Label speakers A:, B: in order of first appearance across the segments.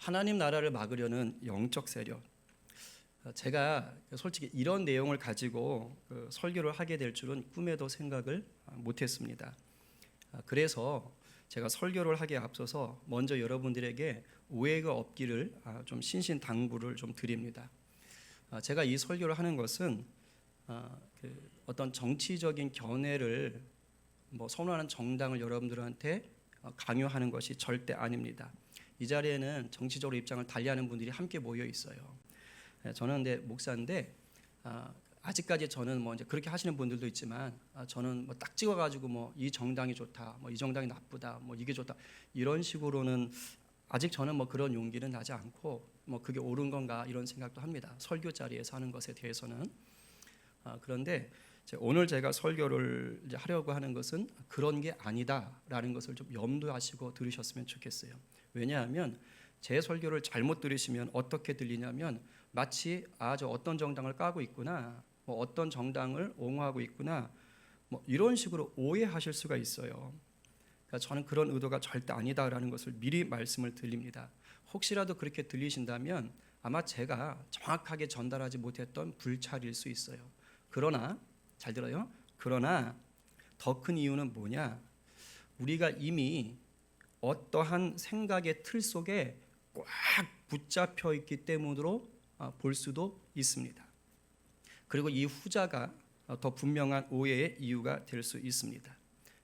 A: 하나님 나라를 막으려는 영적 세력. 제가 솔직히 이런 내용을 가지고 설교를 하게 될 줄은 꿈에도 생각을 못했습니다. 그래서 제가 설교를 하기에 앞서서 먼저 여러분들에게 오해가 없기를 좀 신신당부를 좀 드립니다. 제가 이 설교를 하는 것은 어떤 정치적인 견해를 선호하는 정당을 여러분들한테 강요하는 것이 절대 아닙니다. 이 자리에는 정치적으로 입장을 달리하는 분들이 함께 모여 있어요. 저는 근데 목사인데 아직까지 저는 이제 그렇게 하시는 분들도 있지만 저는 딱 찍어가지고 이 정당이 좋다, 이 정당이 나쁘다, 이게 좋다 이런 식으로는 아직 저는 그런 용기는 나지 않고 그게 옳은 건가 이런 생각도 합니다. 설교 자리에서 하는 것에 대해서는. 그런데 오늘 제가 설교를 이제 하려고 하는 것은 그런 게 아니다라는 것을 좀 염두하시고 들으셨으면 좋겠어요. 왜냐하면 제 설교를 잘못 들으시면 어떻게 들리냐면 마치 저 어떤 정당을 까고 있구나, 어떤 정당을 옹호하고 있구나, 이런 식으로 오해하실 수가 있어요. 그러니까 저는 그런 의도가 절대 아니다라는 것을 미리 말씀을 드립니다. 혹시라도 그렇게 들리신다면 아마 제가 정확하게 전달하지 못했던 불찰일 수 있어요. 그러나 잘 들어요. 그러나 더 큰 이유는 뭐냐? 우리가 이미 어떠한 생각의 틀 속에 꽉 붙잡혀 있기 때문으로 볼 수도 있습니다. 그리고 이 후자가 더 분명한 오해의 이유가 될 수 있습니다.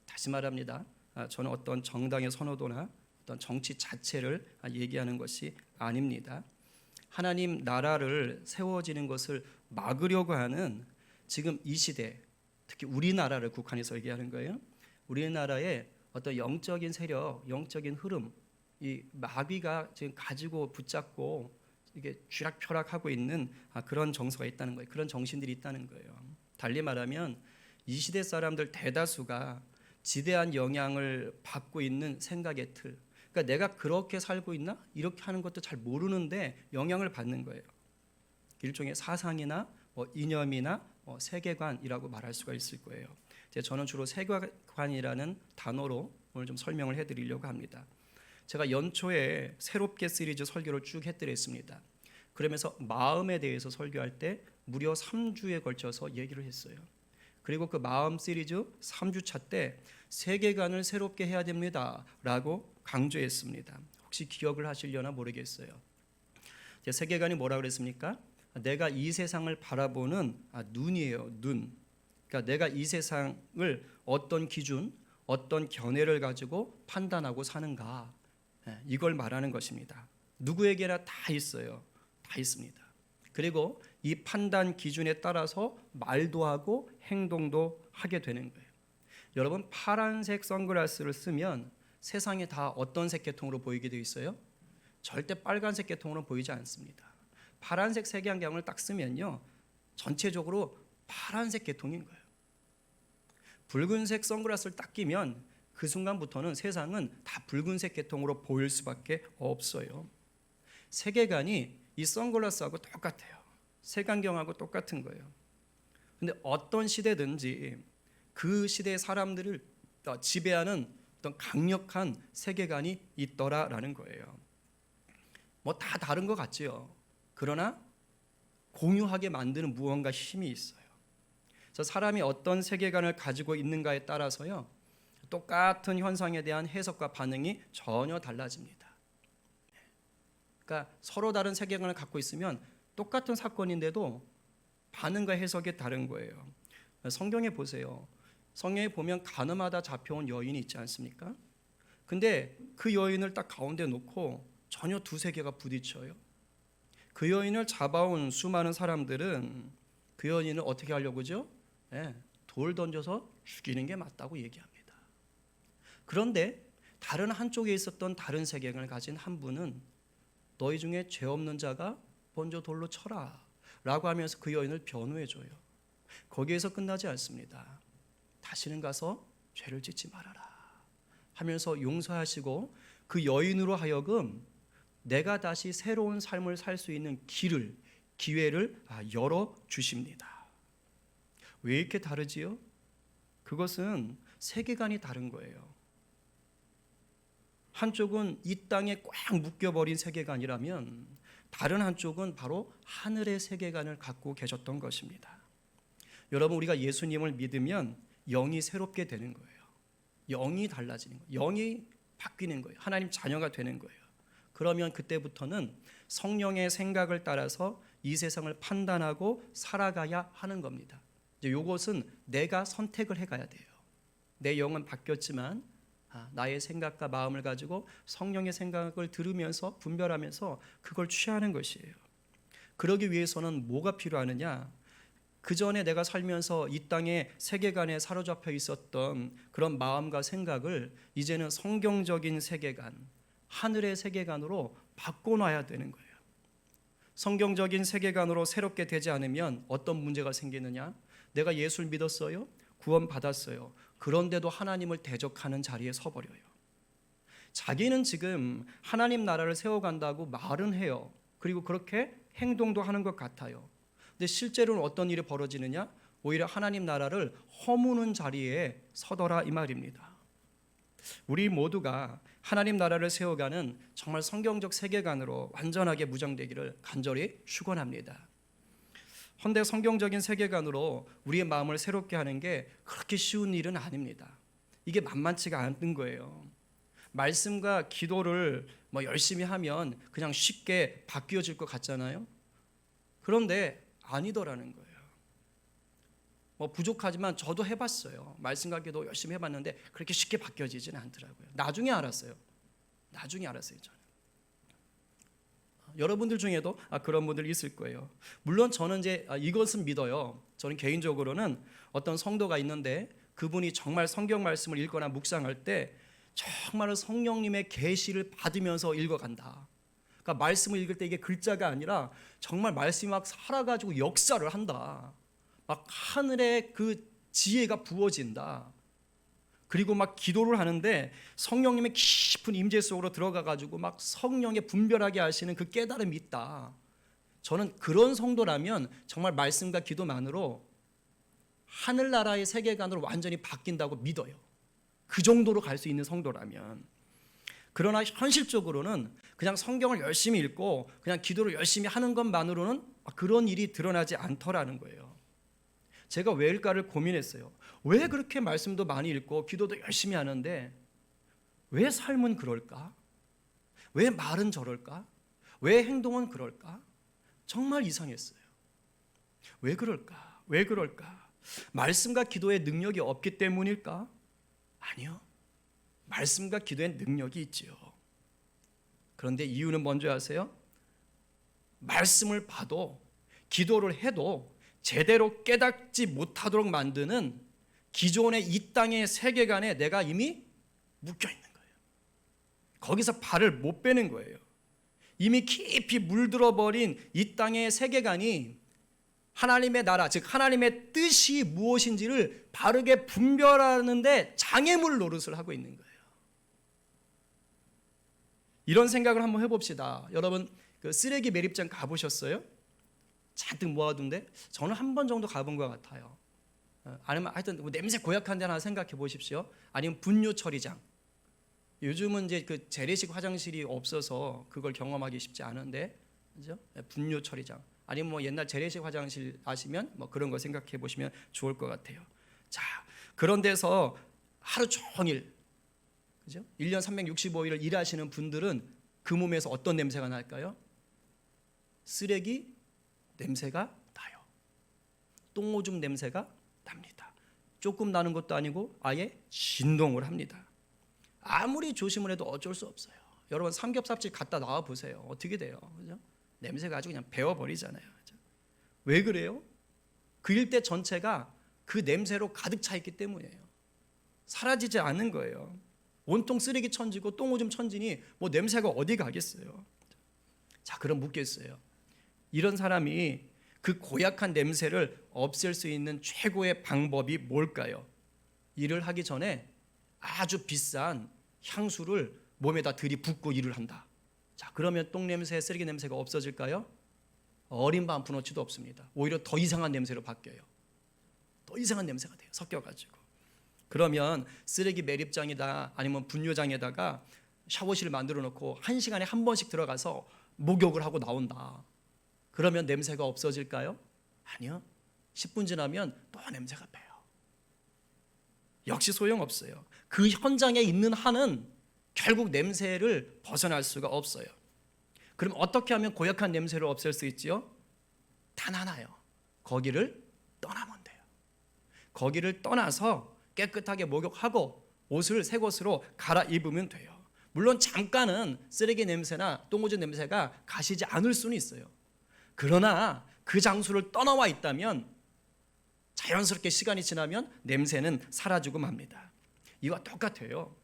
A: 다시 말합니다. 저는 어떤 정당의 선호도나 어떤 정치 자체를 얘기하는 것이 아닙니다. 하나님 나라를 세워지는 것을 막으려고 하는 지금 이 시대, 특히 우리나라를 국한해서 얘기하는 거예요. 우리나라의 어떤 영적인 세력, 영적인 흐름, 이 마귀가 지금 가지고 붙잡고 이게 쥐락펴락하고 있는 그런 정서가 있다는 거예요. 그런 정신들이 있다는 거예요. 달리 말하면 이 시대 사람들 대다수가 지대한 영향을 받고 있는 생각의 틀. 그러니까 내가 그렇게 살고 있나? 이렇게 하는 것도 잘 모르는데 영향을 받는 거예요. 일종의 사상이나 이념이나 세계관이라고 말할 수가 있을 거예요. 저는 주로 세계관이라는 단어로 오늘 좀 설명을 해드리려고 합니다. 제가 연초에 새롭게 시리즈 설교를 쭉 해드렸습니다. 그러면서 마음에 대해서 설교할 때 무려 3주에 걸쳐서 얘기를 했어요. 그리고 그 마음 시리즈 3주차 때 세계관을 새롭게 해야 됩니다 라고 강조했습니다. 혹시 기억을 하시려나 모르겠어요. 세계관이 뭐라 그랬습니까? 내가 이 세상을 바라보는 눈이에요. 눈. 그러니까 내가 이 세상을 어떤 기준, 어떤 견해를 가지고 판단하고 사는가, 이걸 말하는 것입니다. 누구에게나 다 있어요. 다 있습니다. 그리고 이 판단 기준에 따라서 말도 하고 행동도 하게 되는 거예요. 여러분, 파란색 선글라스를 쓰면 세상에 다 어떤 색계통으로 보이게 되어 있어요? 절대 빨간색 계통으로 보이지 않습니다. 파란색 색안경을 딱 쓰면요, 전체적으로 파란색 계통인 거예요. 붉은색 선글라스를 딱 끼면 그 순간부터는 세상은 다 붉은색 계통으로 보일 수밖에 없어요. 세계관이 이 선글라스하고 똑같아요. 색안경하고 똑같은 거예요. 근데 어떤 시대든지 그 시대의 사람들을 지배하는 어떤 강력한 세계관이 있더라라는 거예요. 다 다른 것 같지요. 그러나 공유하게 만드는 무언가 힘이 있어요. 그래서 사람이 어떤 세계관을 가지고 있는가에 따라서요, 똑같은 현상에 대한 해석과 반응이 전혀 달라집니다. 그러니까 서로 다른 세계관을 갖고 있으면 똑같은 사건인데도 반응과 해석이 다른 거예요. 성경에 보세요. 성경에 보면 가늠하다 잡혀온 여인이 있지 않습니까? 근데 그 여인을 딱 가운데 놓고 전혀 두 세계가 부딪혀요. 그 여인을 잡아온 수많은 사람들은 그 여인을 어떻게 하려고 하죠? 돌 던져서 죽이는 게 맞다고 얘기합니다. 그런데 다른 한쪽에 있었던 다른 세계관을 가진 한 분은 너희 중에 죄 없는 자가 먼저 돌로 쳐라 라고 하면서 그 여인을 변호해줘요. 거기에서 끝나지 않습니다. 다시는 가서 죄를 짓지 말아라 하면서 용서하시고 그 여인으로 하여금 내가 다시 새로운 삶을 살 수 있는 기회를 열어주십니다. 왜 이렇게 다르지요? 그것은 세계관이 다른 거예요. 한쪽은 이 땅에 꽉 묶여버린 세계관이라면 다른 한쪽은 바로 하늘의 세계관을 갖고 계셨던 것입니다. 여러분, 우리가 예수님을 믿으면 영이 새롭게 되는 거예요. 영이 달라지는 거예요. 영이 바뀌는 거예요. 하나님 자녀가 되는 거예요. 그러면 그때부터는 성령의 생각을 따라서 이 세상을 판단하고 살아가야 하는 겁니다. 이제 이것은 내가 선택을 해가야 돼요. 내 영은 바뀌었지만 나의 생각과 마음을 가지고 성령의 생각을 들으면서 분별하면서 그걸 취하는 것이에요. 그러기 위해서는 뭐가 필요하느냐? 그 전에 내가 살면서 이 땅의 세계관에 사로잡혀 있었던 그런 마음과 생각을 이제는 성경적인 세계관, 하늘의 세계관으로 바꿔놔야 되는 거예요. 성경적인 세계관으로 새롭게 되지 않으면 어떤 문제가 생기느냐? 내가 예수를 믿었어요. 구원 받았어요. 그런데도 하나님을 대적하는 자리에 서버려요. 자기는 지금 하나님 나라를 세워간다고 말은 해요. 그리고 그렇게 행동도 하는 것 같아요. 근데 실제로는 어떤 일이 벌어지느냐? 오히려 하나님 나라를 허무는 자리에 서더라 이 말입니다. 우리 모두가 하나님 나라를 세워가는 정말 성경적 세계관으로 완전하게 무장되기를 간절히 축원합니다. 헌데 성경적인 세계관으로 우리의 마음을 새롭게 하는 게 그렇게 쉬운 일은 아닙니다. 이게 만만치가 않은 거예요. 말씀과 기도를 열심히 하면 그냥 쉽게 바뀌어질 것 같잖아요. 그런데 아니더라는 거예요. 부족하지만 저도 해봤어요. 말씀과 기도 열심히 해봤는데 그렇게 쉽게 바뀌어지지는 않더라고요. 나중에 알았어요. 저는. 여러분들 중에도 그런 분들 있을 거예요. 물론 저는 이제 이것은 믿어요. 저는 개인적으로는 어떤 성도가 있는데 그분이 정말 성경 말씀을 읽거나 묵상할 때 정말 성령님의 계시를 받으면서 읽어간다. 그러니까 말씀을 읽을 때 이게 글자가 아니라 정말 말씀이 막 살아가지고 역사를 한다. 막 하늘의 그 지혜가 부어진다. 그리고 막 기도를 하는데 성령님의 깊은 임재 속으로 들어가가지고 막 성령의 분별하게 하시는 그 깨달음이 있다. 저는 그런 성도라면 정말 말씀과 기도만으로 하늘나라의 세계관으로 완전히 바뀐다고 믿어요. 그 정도로 갈 수 있는 성도라면. 그러나 현실적으로는 그냥 성경을 열심히 읽고 그냥 기도를 열심히 하는 것만으로는 그런 일이 드러나지 않더라는 거예요. 제가 왜일까를 고민했어요. 왜 그렇게 말씀도 많이 읽고 기도도 열심히 하는데 왜 삶은 그럴까? 왜 말은 저럴까? 왜 행동은 그럴까? 정말 이상했어요. 왜 그럴까? 말씀과 기도에 능력이 없기 때문일까? 아니요. 말씀과 기도에 능력이 있지요. 그런데 이유는 뭔지 아세요? 말씀을 봐도 기도를 해도 제대로 깨닫지 못하도록 만드는 기존의 이 땅의 세계관에 내가 이미 묶여 있는 거예요. 거기서 발을 못 빼는 거예요. 이미 깊이 물들어 버린 이 땅의 세계관이 하나님의 나라, 즉 하나님의 뜻이 무엇인지를 바르게 분별하는데 장애물 노릇을 하고 있는 거예요. 이런 생각을 한번 해봅시다. 여러분 그 쓰레기 매립장 가보셨어요? 잔뜩 모아둔데 저는 한 번 정도 가본 것 같아요. 아니면 하여튼 냄새 고약한 데 하나 생각해 보십시오. 아니면 분뇨 처리장. 요즘은 이제 그 재래식 화장실이 없어서 그걸 경험하기 쉽지 않은데, 그죠? 분뇨 처리장. 아니면 옛날 재래식 화장실 아시면 그런 거 생각해 보시면 좋을 것 같아요. 자, 그런 데서 하루 종일, 그죠? 1년 365일을 일하시는 분들은 그 몸에서 어떤 냄새가 날까요? 쓰레기 냄새가 나요. 똥오줌 냄새가 납니다. 조금 나는 것도 아니고 아예 진동을 합니다. 아무리 조심을 해도 어쩔 수 없어요. 여러분 삼겹살집 갔다 나와 보세요. 어떻게 돼요? 그죠? 냄새가 아주 그냥 배워버리잖아요. 그죠? 왜 그래요? 그 일대 전체가 그 냄새로 가득 차 있기 때문이에요. 사라지지 않는 거예요. 온통 쓰레기 천지고 똥오줌 천지니 냄새가 어디 가겠어요. 자, 그럼 묻겠어요. 이런 사람이 그 고약한 냄새를 없앨 수 있는 최고의 방법이 뭘까요? 일을 하기 전에 아주 비싼 향수를 몸에다 들이붓고 일을 한다. 자, 그러면 똥냄새, 쓰레기 냄새가 없어질까요? 어린 반 분어치도 없습니다. 오히려 더 이상한 냄새로 바뀌어요. 더 이상한 냄새가 돼요. 섞여가지고. 그러면 쓰레기 매립장이다 아니면 분뇨장에다가 샤워실을 만들어 놓고 1시간에 한 번씩 들어가서 목욕을 하고 나온다. 그러면 냄새가 없어질까요? 아니요. 10분 지나면 또 냄새가 배요. 역시 소용없어요. 그 현장에 있는 한은 결국 냄새를 벗어날 수가 없어요. 그럼 어떻게 하면 고약한 냄새를 없앨 수 있지요? 단 하나요. 거기를 떠나면 돼요. 거기를 떠나서 깨끗하게 목욕하고 옷을 새 것으로 갈아입으면 돼요. 물론 잠깐은 쓰레기 냄새나 똥오줌 냄새가 가시지 않을 수는 있어요. 그러나 그 장소를 떠나와 있다면 자연스럽게 시간이 지나면 냄새는 사라지고 맙니다. 이와 똑같아요.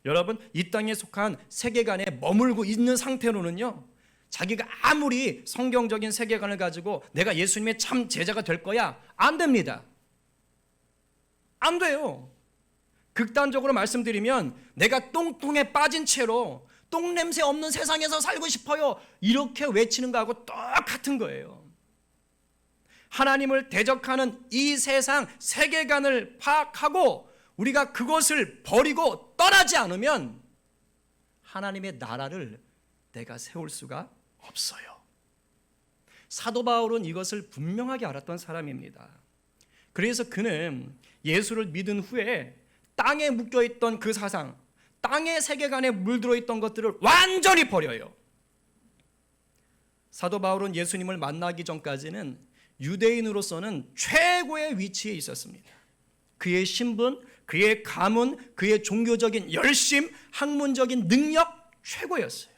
A: 여러분, 이 땅에 속한 세계관에 머물고 있는 상태로는요, 자기가 아무리 성경적인 세계관을 가지고 내가 예수님의 참 제자가 될 거야, 안 됩니다. 안 돼요. 극단적으로 말씀드리면 내가 똥통에 빠진 채로 똥냄새 없는 세상에서 살고 싶어요, 이렇게 외치는 거하고 똑같은 거예요. 하나님을 대적하는 이 세상 세계관을 파악하고 우리가 그것을 버리고 떠나지 않으면 하나님의 나라를 내가 세울 수가 없어요. 사도 바울은 이것을 분명하게 알았던 사람입니다. 그래서 그는 예수를 믿은 후에 땅에 묶여있던 그 사상, 땅의 세계관에 물들어 있던 것들을 완전히 버려요. 사도 바울은 예수님을 만나기 전까지는 유대인으로서는 최고의 위치에 있었습니다. 그의 신분, 그의 가문, 그의 종교적인 열심, 학문적인 능력 최고였어요.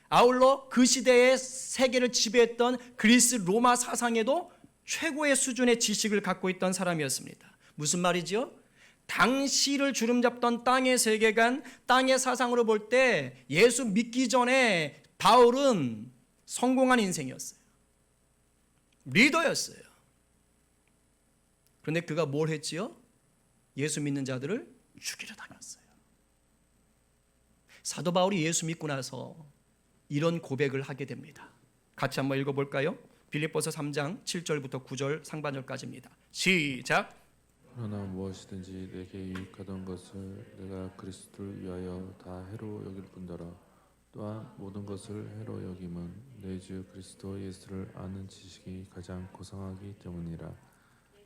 A: 아울러 그 시대의 세계를 지배했던 그리스 로마 사상에도 최고의 수준의 지식을 갖고 있던 사람이었습니다. 무슨 말이죠? 당시를 주름잡던 땅의 세계관, 땅의 사상으로 볼 때 예수 믿기 전에 바울은 성공한 인생이었어요. 리더였어요. 그런데 그가 뭘 했지요? 예수 믿는 자들을 죽이려 다녔어요. 사도 바울이 예수 믿고 나서 이런 고백을 하게 됩니다. 같이 한번 읽어볼까요? 빌립보서 3장 7절부터 9절 상반절까지입니다. 시작.
B: 그러나 무엇이든지 내게 유익하던 것을 내가 그리스도를 위하여 다 해로 여길 뿐더러 또한 모든 것을 해로 여김은 내 주 그리스도 예수를 아는 지식이 가장 고상하기 때문이라.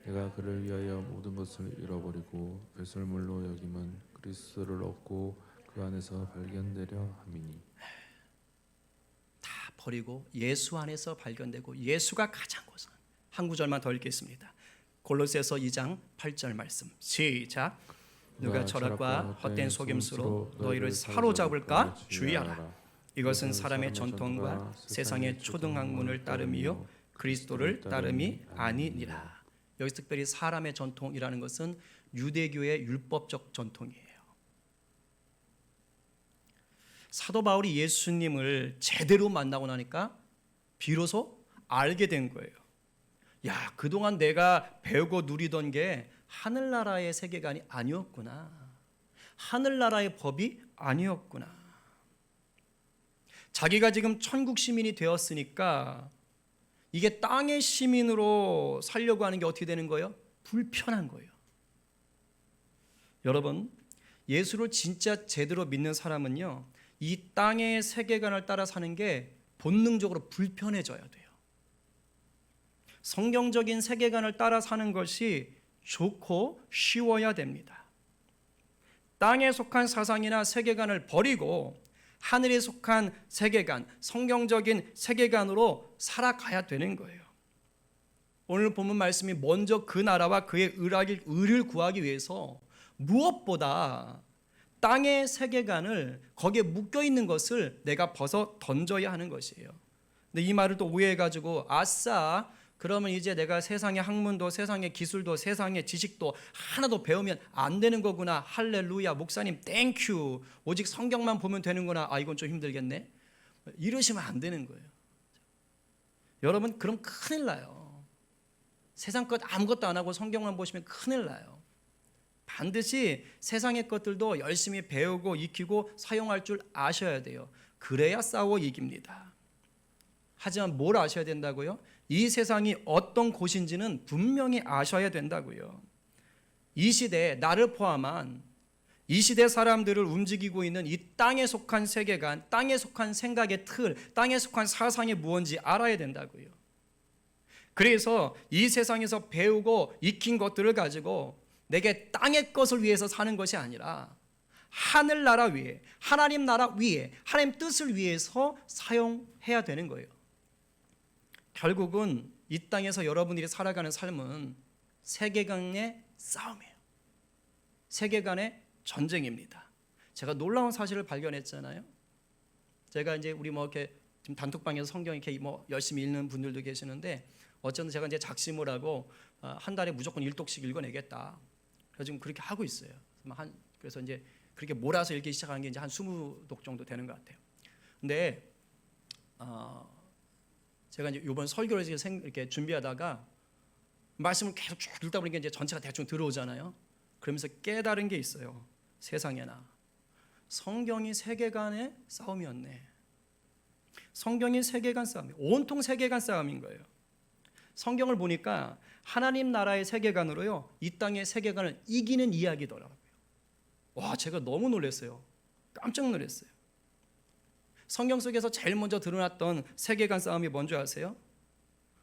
B: 내가 그를 위하여 모든 것을 잃어버리고 배설물로 여김은 그리스도를 얻고 그 안에서 발견되려 함이니.
A: 다 버리고 예수 안에서 발견되고 예수가 가장 고상한. 한 구절만 더 읽겠습니다. 골로새서 2장 8절 말씀. 시작. 누가 철학과 헛된 속임수로 너희를 사로잡을까 주의하라. 이것은 사람의 전통과 세상의 초등학문을 따름이요 그리스도를 따름이 아니니라. 여기서 특별히 사람의 전통이라는 것은 유대교의 율법적 전통이에요. 사도 바울이 예수님을 제대로 만나고 나니까 비로소 알게 된 거예요. 야, 그동안 내가 배우고 누리던 게 하늘나라의 세계관이 아니었구나. 하늘나라의 법이 아니었구나. 자기가 지금 천국 시민이 되었으니까 이게 땅의 시민으로 살려고 하는 게 어떻게 되는 거예요? 불편한 거예요. 여러분, 예수를 진짜 제대로 믿는 사람은요, 이 땅의 세계관을 따라 사는 게 본능적으로 불편해져야 돼요. 성경적인 세계관을 따라 사는 것이 좋고 쉬워야 됩니다. 땅에 속한 사상이나 세계관을 버리고 하늘에 속한 세계관, 성경적인 세계관으로 살아가야 되는 거예요. 오늘 본문 말씀이 먼저 그 나라와 그의 의를 구하기 위해서 무엇보다 땅의 세계관을 거기에 묶여있는 것을 내가 벗어 던져야 하는 것이에요. 근데 이 말을 또 오해해가지고 아싸, 그러면 이제 내가 세상의 학문도 세상의 기술도 세상의 지식도 하나도 배우면 안 되는 거구나. 할렐루야, 목사님 땡큐. 오직 성경만 보면 되는구나. 아, 이건 좀 힘들겠네. 이러시면 안 되는 거예요. 여러분, 그럼 큰일 나요. 세상 것 아무것도 안 하고 성경만 보시면 큰일 나요. 반드시 세상의 것들도 열심히 배우고 익히고 사용할 줄 아셔야 돼요. 그래야 싸워 이깁니다. 하지만 뭘 아셔야 된다고요? 이 세상이 어떤 곳인지는 분명히 아셔야 된다고요. 이 시대에 나를 포함한 이 시대 사람들을 움직이고 있는 이 땅에 속한 세계관, 땅에 속한 생각의 틀, 땅에 속한 사상이 무엇인지 알아야 된다고요. 그래서 이 세상에서 배우고 익힌 것들을 가지고 내게 땅의 것을 위해서 사는 것이 아니라 하늘나라 위에, 하나님 나라 위에, 하나님 뜻을 위해서 사용해야 되는 거예요. 결국은 이 땅에서 여러분들이 살아가는 삶은 세계관의 싸움이에요. 세계관의 전쟁입니다. 제가 놀라운 사실을 발견했잖아요. 제가 이제 우리 이렇게 지금 단톡방에서 성경 이렇게 열심히 읽는 분들도 계시는데 어쨌든 제가 이제 작심을 하고 한 달에 무조건 1독씩 읽어내겠다. 그래서 지금 그렇게 하고 있어요. 그래서 이제 그렇게 몰아서 읽기 시작한 게 이제 한 20독 정도 되는 것 같아요. 근데 제가 이제 이번 설교를 이렇게 준비하다가 말씀을 계속 쭉 읽다 보니까 이제 전체가 대충 들어오잖아요. 그러면서 깨달은 게 있어요. 세상에나 성경이 세계관의 싸움이었네. 성경이 세계관 싸움이 온통 세계관 싸움인 거예요. 성경을 보니까 하나님 나라의 세계관으로요, 이 땅의 세계관을 이기는 이야기더라고요. 와, 제가 너무 놀랐어요. 깜짝 놀랐어요. 성경 속에서 제일 먼저 드러났던 세계관 싸움이 뭔지 아세요?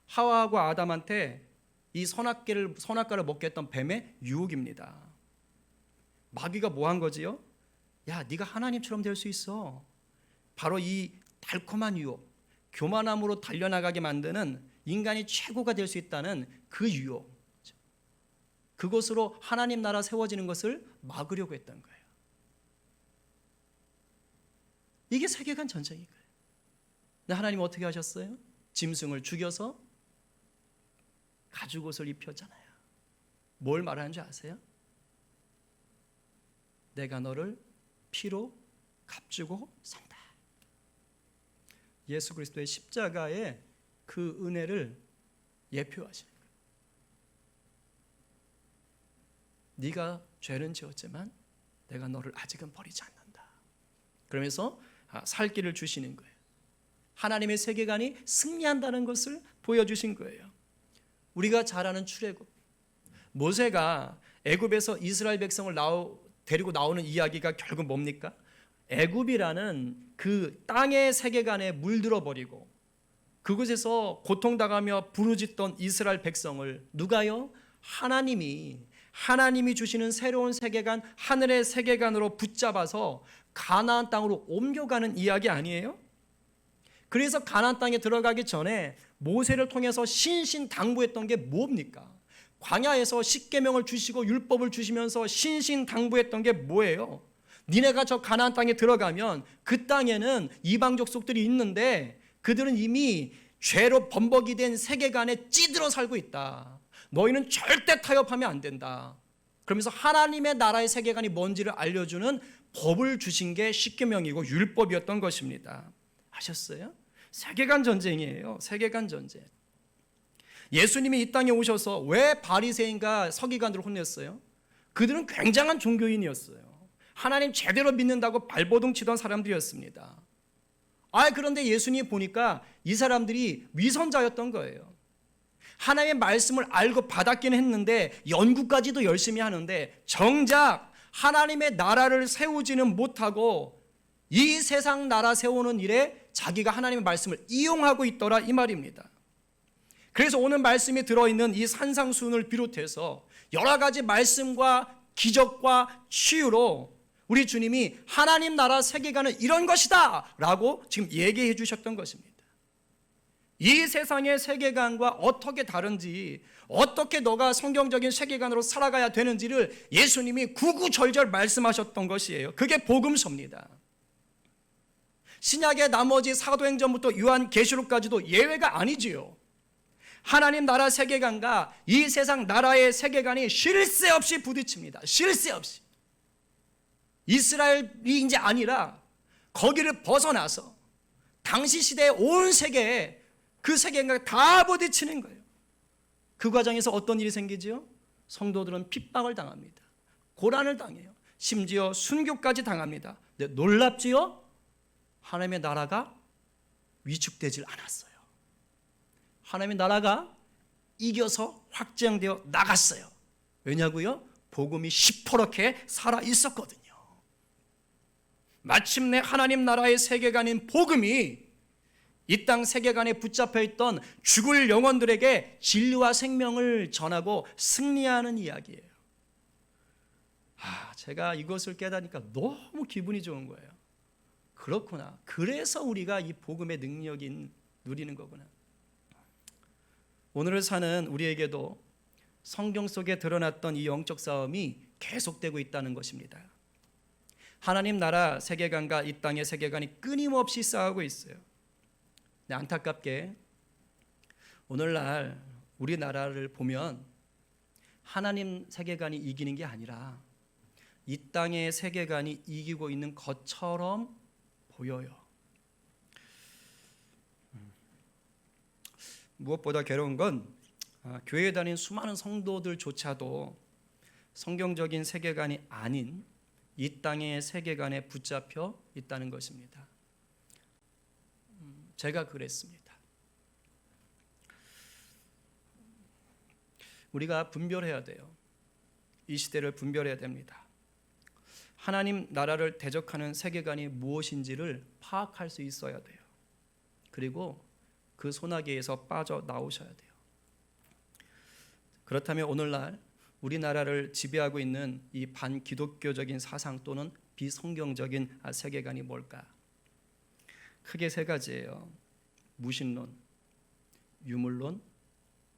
A: 하와하고 아담한테 이 선악과를 먹게 했던 뱀의 유혹입니다. 마귀가 뭐 한 거지요? 야, 네가 하나님처럼 될 수 있어. 바로 이 달콤한 유혹, 교만함으로 달려나가게 만드는 인간이 최고가 될 수 있다는 그 유혹, 그것으로 하나님 나라 세워지는 것을 막으려고 했던 거예요. 이게 세계관 전쟁인 거예요. 근데 하나님 어떻게 하셨어요? 짐승을 죽여서 가죽옷을 입혔잖아요. 뭘 말하는 줄 아세요? 내가 너를 피로 값주고 산다. 예수 그리스도의 십자가의 그 은혜를 예표하시는 거예요. 네가 죄는 지었지만 내가 너를 아직은 버리지 않는다. 그러면서 살 길을 주시는 거예요. 하나님의 세계관이 승리한다는 것을 보여주신 거예요. 우리가 잘 아는 출애굽, 모세가 애굽에서 이스라엘 백성을 데리고 나오는 이야기가 결국 뭡니까? 애굽이라는 그 땅의 세계관에 물들어 버리고 그곳에서 고통당하며 부르짖던 이스라엘 백성을 누가요? 하나님이 주시는 새로운 세계관, 하늘의 세계관으로 붙잡아서 가나안 땅으로 옮겨가는 이야기 아니에요? 그래서 가나안 땅에 들어가기 전에 모세를 통해서 신신당부했던 게 뭡니까? 광야에서 십계명을 주시고 율법을 주시면서 신신당부했던 게 뭐예요? 니네가 저 가나안 땅에 들어가면 그 땅에는 이방 족속들이 있는데 그들은 이미 죄로 범벅이 된 세계관에 찌들어 살고 있다. 너희는 절대 타협하면 안 된다. 그러면서 하나님의 나라의 세계관이 뭔지를 알려주는 법을 주신 게 십계명이고 율법이었던 것입니다. 아셨어요? 세계관 전쟁이에요. 세계관 전쟁. 예수님이 이 땅에 오셔서 왜 바리새인과 서기관들을 혼냈어요? 그들은 굉장한 종교인이었어요. 하나님 제대로 믿는다고 발버둥 치던 사람들이었습니다. 그런데 예수님이 보니까 이 사람들이 위선자였던 거예요. 하나님의 말씀을 알고 받았긴 했는데 연구까지도 열심히 하는데 정작 하나님의 나라를 세우지는 못하고 이 세상 나라 세우는 일에 자기가 하나님의 말씀을 이용하고 있더라 이 말입니다. 그래서 오늘 말씀이 들어있는 이 산상수훈을 비롯해서 여러 가지 말씀과 기적과 치유로 우리 주님이 하나님 나라 세계관은 이런 것이다 라고 지금 얘기해 주셨던 것입니다. 이 세상의 세계관과 어떻게 다른지, 어떻게 너가 성경적인 세계관으로 살아가야 되는지를 예수님이 구구절절 말씀하셨던 것이에요. 그게 복음서입니다. 신약의 나머지 사도행전부터 요한계시록까지도 예외가 아니지요. 하나님 나라 세계관과 이 세상 나라의 세계관이 쉴 새 없이 부딪힙니다. 쉴 새 없이. 이스라엘이 이제 아니라 거기를 벗어나서 당시 시대의 온 세계에 그 세계관과 다 부딪히는 거예요. 그 과정에서 어떤 일이 생기지요? 성도들은 핍박을 당합니다. 고난을 당해요. 심지어 순교까지 당합니다. 근데 놀랍지요? 하나님의 나라가 위축되질 않았어요. 하나님의 나라가 이겨서 확장되어 나갔어요. 왜냐고요? 복음이 시퍼렇게 살아 있었거든요. 마침내 하나님 나라의 세계관인 복음이 이 땅 세계관에 붙잡혀 있던 죽을 영혼들에게 진리와 생명을 전하고 승리하는 이야기예요. 제가 이것을 깨닫으니까 너무 기분이 좋은 거예요. 그렇구나. 그래서 우리가 이 복음의 능력이 누리는 거구나. 오늘을 사는 우리에게도 성경 속에 드러났던 이 영적 싸움이 계속되고 있다는 것입니다. 하나님 나라 세계관과 이 땅의 세계관이 끊임없이 싸우고 있어요. 근데 안타깝게 오늘날 우리나라를 보면 하나님 세계관이 이기는 게 아니라 이 땅의 세계관이 이기고 있는 것처럼 보여요. 무엇보다 괴로운 건 교회에 다니는 수많은 성도들조차도 성경적인 세계관이 아닌 이 땅의 세계관에 붙잡혀 있다는 것입니다. 제가 그랬습니다. 우리가 분별해야 돼요. 이 시대를 분별해야 됩니다. 하나님 나라를 대적하는 세계관이 무엇인지를 파악할 수 있어야 돼요. 그리고 그 소나기에서 빠져나오셔야 돼요. 그렇다면 오늘날 우리나라를 지배하고 있는 이 반기독교적인 사상 또는 비성경적인 세계관이 뭘까? 크게 세 가지예요. 무신론, 유물론,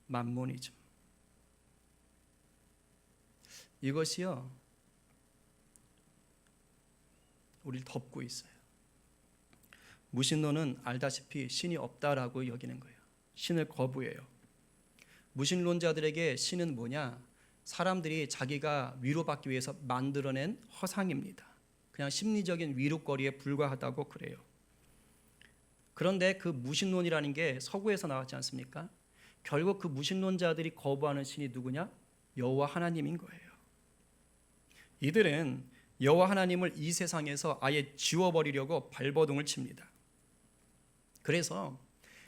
A: 만모니즘. 이것이요, 우리를 덮고 있어요. 무신론은 알다시피 신이 없다라고 여기는 거예요. 신을 거부해요. 무신론자들에게 신은 뭐냐? 사람들이 자기가 위로받기 위해서 만들어낸 허상입니다. 그냥 심리적인 위로거리에 불과하다고 그래요. 그런데 그 무신론이라는 게 서구에서 나왔지 않습니까? 결국 그 무신론자들이 거부하는 신이 누구냐? 여호와 하나님인 거예요. 이들은 여호와 하나님을 이 세상에서 아예 지워버리려고 발버둥을 칩니다. 그래서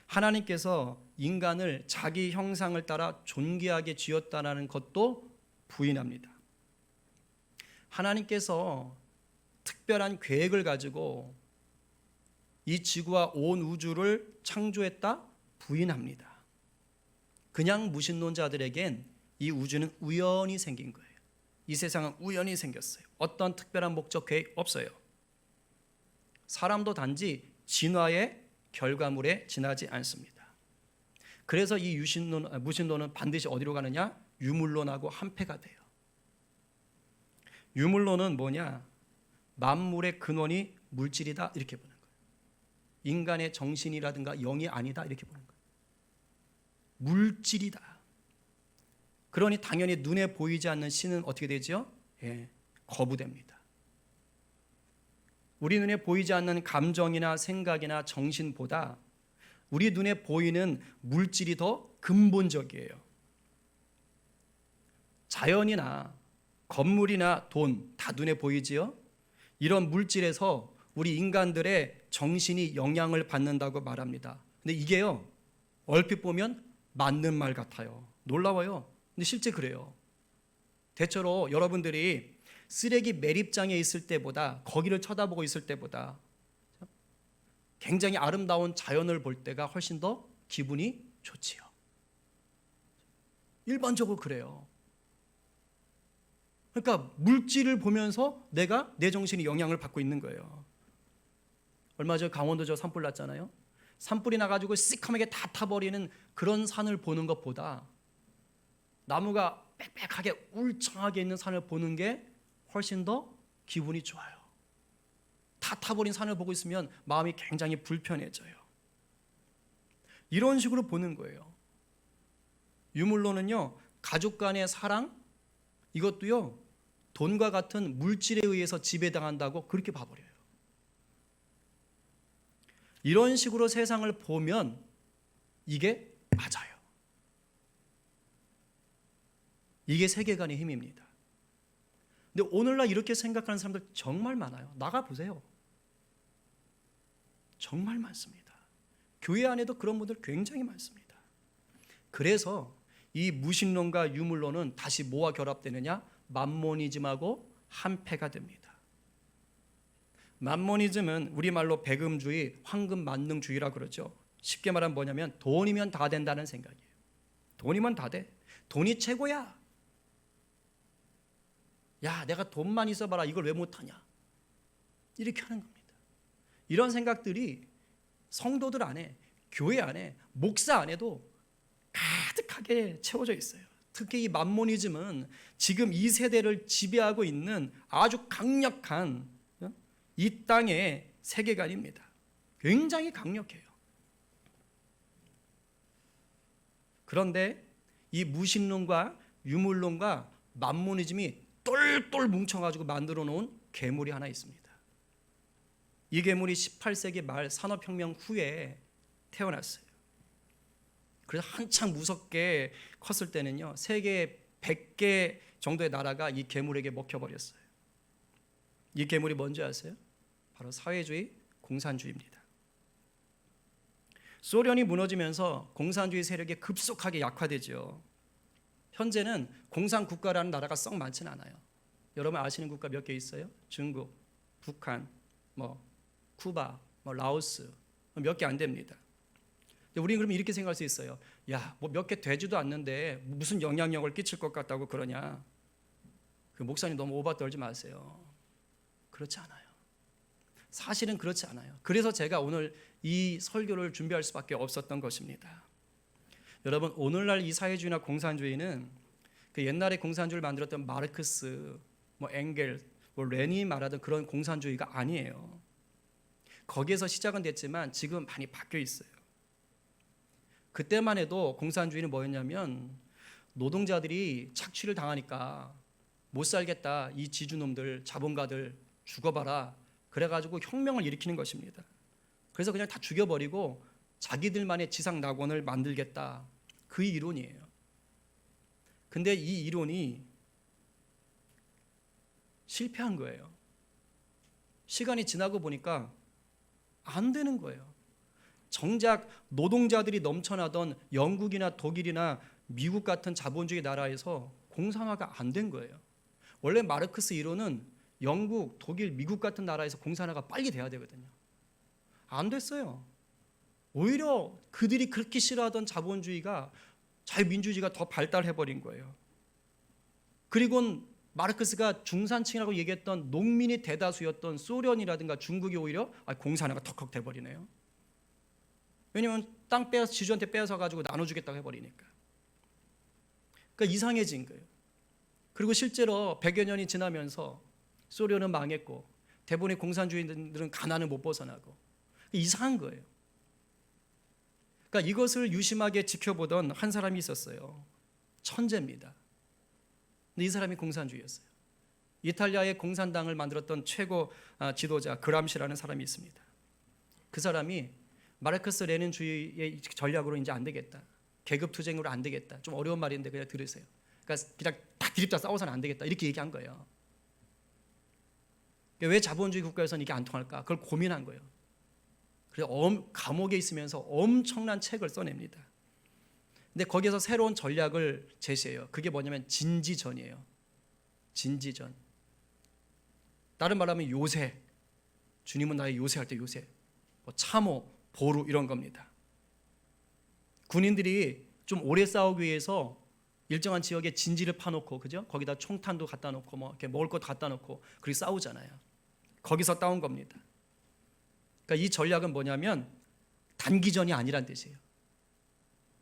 A: 하나님께서 인간을 자기 형상을 따라 존귀하게 지었다는 것도 부인합니다. 하나님께서 특별한 계획을 가지고 이 지구와 온 우주를 창조했다? 부인합니다. 그냥 무신론자들에겐 이 우주는 우연히 생긴 거예요. 이 세상은 우연히 생겼어요. 어떤 특별한 목적, 계획 없어요. 사람도 단지 진화의 결과물에 지나지 않습니다. 그래서 이 무신론은 반드시 어디로 가느냐? 유물론하고 한패가 돼요. 유물론은 뭐냐? 만물의 근원이 물질이다 이렇게 보는 거예요. 인간의 정신이라든가 영이 아니다 이렇게 보는 거예요. 물질이다. 그러니 당연히 눈에 보이지 않는 신은 어떻게 되죠? 거부됩니다. 우리 눈에 보이지 않는 감정이나 생각이나 정신보다 우리 눈에 보이는 물질이 더 근본적이에요. 자연이나 건물이나 돈 다 눈에 보이지요? 이런 물질에서 우리 인간들의 정신이 영향을 받는다고 말합니다. 근데 이게요, 얼핏 보면 맞는 말 같아요. 놀라워요. 근데 실제 그래요. 대체로 여러분들이 쓰레기 매립장에 있을 때보다, 거기를 쳐다보고 있을 때보다 굉장히 아름다운 자연을 볼 때가 훨씬 더 기분이 좋지요. 일반적으로 그래요. 그러니까 물질을 보면서 내 정신이 영향을 받고 있는 거예요. 얼마 전 강원도 저 산불 났잖아요. 산불이 나가지고 시커멓게 다 타버리는 그런 산을 보는 것보다 나무가 빽빽하게 울창하게 있는 산을 보는 게 훨씬 더 기분이 좋아요. 다 타버린 산을 보고 있으면 마음이 굉장히 불편해져요. 이런 식으로 보는 거예요. 유물론은요, 가족 간의 사랑, 이것도요, 돈과 같은 물질에 의해서 지배당한다고 그렇게 봐버려요. 이런 식으로 세상을 보면 이게 맞아요. 이게 세계관의 힘입니다. 근데 오늘날 이렇게 생각하는 사람들 정말 많아요. 나가보세요. 정말 많습니다. 교회 안에도 그런 분들 굉장히 많습니다. 그래서 이 무신론과 유물론은 다시 뭐와 결합되느냐? 만모니즘하고 한패가 됩니다. 만모니즘은 우리말로 배금주의, 황금만능주의라 그러죠. 쉽게 말하면 뭐냐면 돈이면 다 된다는 생각이에요. 돈이면 다 돼. 돈이 최고야. 야, 내가 돈만 있어봐라. 이걸 왜 못하냐. 이렇게 하는 겁니다. 이런 생각들이 성도들 안에, 교회 안에, 목사 안에도 가득하게 채워져 있어요. 특히 이 만모니즘은 지금 이 세대를 지배하고 있는 아주 강력한 이 땅의 세계관입니다. 굉장히 강력해요. 그런데 이 무신론과 유물론과 만모니즘이 똘똘 뭉쳐가지고 만들어 놓은 괴물이 하나 있습니다. 이 괴물이 18세기 말 산업혁명 후에 태어났어요. 그래서 한창 무섭게 컸을 때는요, 세계 100개 정도의 나라가 이 괴물에게 먹혀버렸어요. 이 괴물이 뭔지 아세요? 바로 사회주의, 공산주의입니다. 소련이 무너지면서 공산주의 세력이 급속하게 약화되죠. 현재는 공산국가라는 나라가 썩 많지는 않아요. 여러분 아시는 국가 몇 개 있어요? 중국, 북한, 쿠바, 라오스 몇 개 안 됩니다. 우리는 그러면 이렇게 생각할 수 있어요. 야, 뭐 몇 개 되지도 않는데 무슨 영향력을 끼칠 것 같다고 그러냐. 그 목사님 너무 오바 떨지 마세요. 그렇지 않아요. 사실은 그렇지 않아요. 그래서 제가 오늘 이 설교를 준비할 수밖에 없었던 것입니다. 여러분, 오늘날 이 사회주의나 공산주의는 그 옛날에 공산주의를 만들었던 마르크스, 엥겔, 레닌이 말하던 그런 공산주의가 아니에요. 거기에서 시작은 됐지만 지금 많이 바뀌어 있어요. 그때만 해도 공산주의는 뭐였냐면 노동자들이 착취를 당하니까 못 살겠다, 이 지주놈들, 자본가들 죽어봐라, 그래가지고 혁명을 일으키는 것입니다. 그래서 그냥 다 죽여버리고 자기들만의 지상 낙원을 만들겠다, 그 이론이에요. 근데 이 이론이 실패한 거예요. 시간이 지나고 보니까 안 되는 거예요. 정작 노동자들이 넘쳐나던 영국이나 독일이나 미국 같은 자본주의 나라에서 공산화가 안 된 거예요. 원래 마르크스 이론은 영국, 독일, 미국 같은 나라에서 공산화가 빨리 돼야 되거든요. 안 됐어요. 오히려 그들이 그렇게 싫어하던 자본주의가, 자유민주주의가 더 발달해버린 거예요. 그리고 마르크스가 중산층이라고 얘기했던 농민이 대다수였던 소련이라든가 중국이 오히려 공산화가 턱턱 돼버리네요. 왜냐하면 땅 빼서 지주한테 빼앗아 가지고 나눠주겠다고 해버리니까. 그러니까 이상해진 거예요. 그리고 실제로 100여 년이 지나면서 소련은 망했고 대부분의 공산주의들은 가난을 못 벗어나고 이상한 거예요. 그러니까 이것을 유심하게 지켜보던 한 사람이 있었어요. 천재입니다. 근데 이 사람이 공산주의였어요. 이탈리아의 공산당을 만들었던 최고 지도자 그람시라는 사람이 있습니다. 그 사람이 마르크스 레닌주의의 전략으로 이제 안 되겠다, 계급투쟁으로 안 되겠다, 좀 어려운 말인데 그냥 들으세요. 그러니까 그냥 다 디립다 싸워서는 안 되겠다, 이렇게 얘기한 거예요. 왜 자본주의 국가에서는 이게 안 통할까? 그걸 고민한 거예요. 그래서 감옥에 있으면서 엄청난 책을 써냅니다. 근데 거기에서 새로운 전략을 제시해요. 그게 뭐냐면 진지전이에요. 진지전. 다른 말하면 요새. 주님은 나의 요새할 때 요새. 참호, 보루 이런 겁니다. 군인들이 좀 오래 싸우기 위해서 일정한 지역에 진지를 파놓고, 그죠? 거기다 총탄도 갖다 놓고 이렇게 먹을 것 갖다 놓고 그리고 싸우잖아요. 거기서 따온 겁니다. 그러니까 이 전략은 뭐냐면 단기전이 아니란 뜻이에요.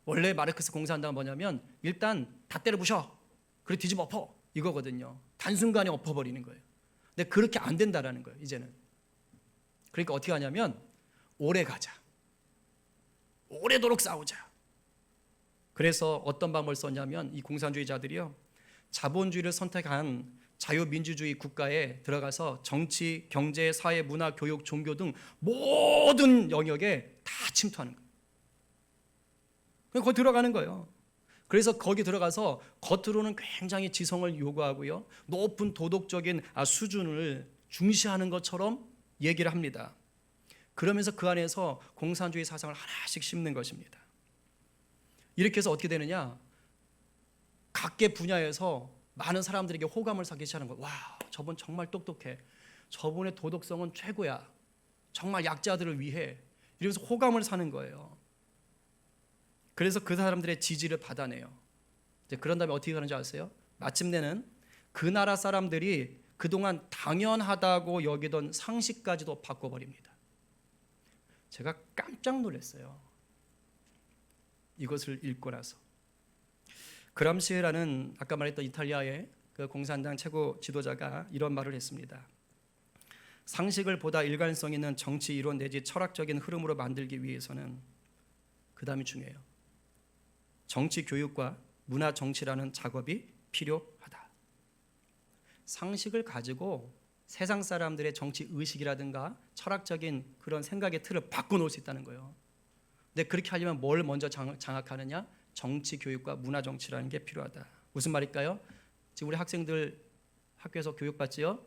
A: 원래 마르크스 공산당은 뭐냐면 일단 다 때려 부셔, 그리고 뒤집어 엎어, 이거거든요. 단순간에 엎어버리는 거예요. 근데 그렇게 안 된다라는 거예요, 이제는. 그러니까 어떻게 하냐면 오래 가자, 오래도록 싸우자. 그래서 어떤 방법을 썼냐면 이 공산주의자들이요, 자본주의를 선택한 자유민주주의 국가에 들어가서 정치, 경제, 사회, 문화, 교육, 종교 등 모든 영역에 다 침투하는 거예요. 거기 들어가는 거예요. 그래서 거기 들어가서 겉으로는 굉장히 지성을 요구하고요, 높은 도덕적인 수준을 중시하는 것처럼 얘기를 합니다. 그러면서 그 안에서 공산주의 사상을 하나씩 심는 것입니다. 이렇게 해서 어떻게 되느냐, 각계 분야에서 많은 사람들에게 호감을 사기 시작하는 거예요. 와, 저분 정말 똑똑해, 저분의 도덕성은 최고야. 정말 약자들을 위해. 이러면서 호감을 사는 거예요. 그래서 그 사람들의 지지를 받아내요. 이제 그런 다음에 어떻게 하는지 아세요? 마침내는 그 나라 사람들이 그동안 당연하다고 여기던 상식까지도 바꿔버립니다. 제가 깜짝 놀랐어요. 이것을 읽고 나서. 그람시에라는 아까 말했던 이탈리아의 그 공산당 최고 지도자가 이런 말을 했습니다. 상식을 보다 일관성 있는 정치 이론 내지 철학적인 흐름으로 만들기 위해서는 그 다음이 중요해요. 정치 교육과 문화 정치라는 작업이 필요하다. 상식을 가지고 세상 사람들의 정치 의식이라든가 철학적인 그런 생각의 틀을 바꿔놓을 수 있다는 거예요. 근데 그렇게 하려면 뭘 먼저 장악하느냐? 정치 교육과 문화 정치라는 게 필요하다. 무슨 말일까요? 지금 우리 학생들 학교에서 교육받지요?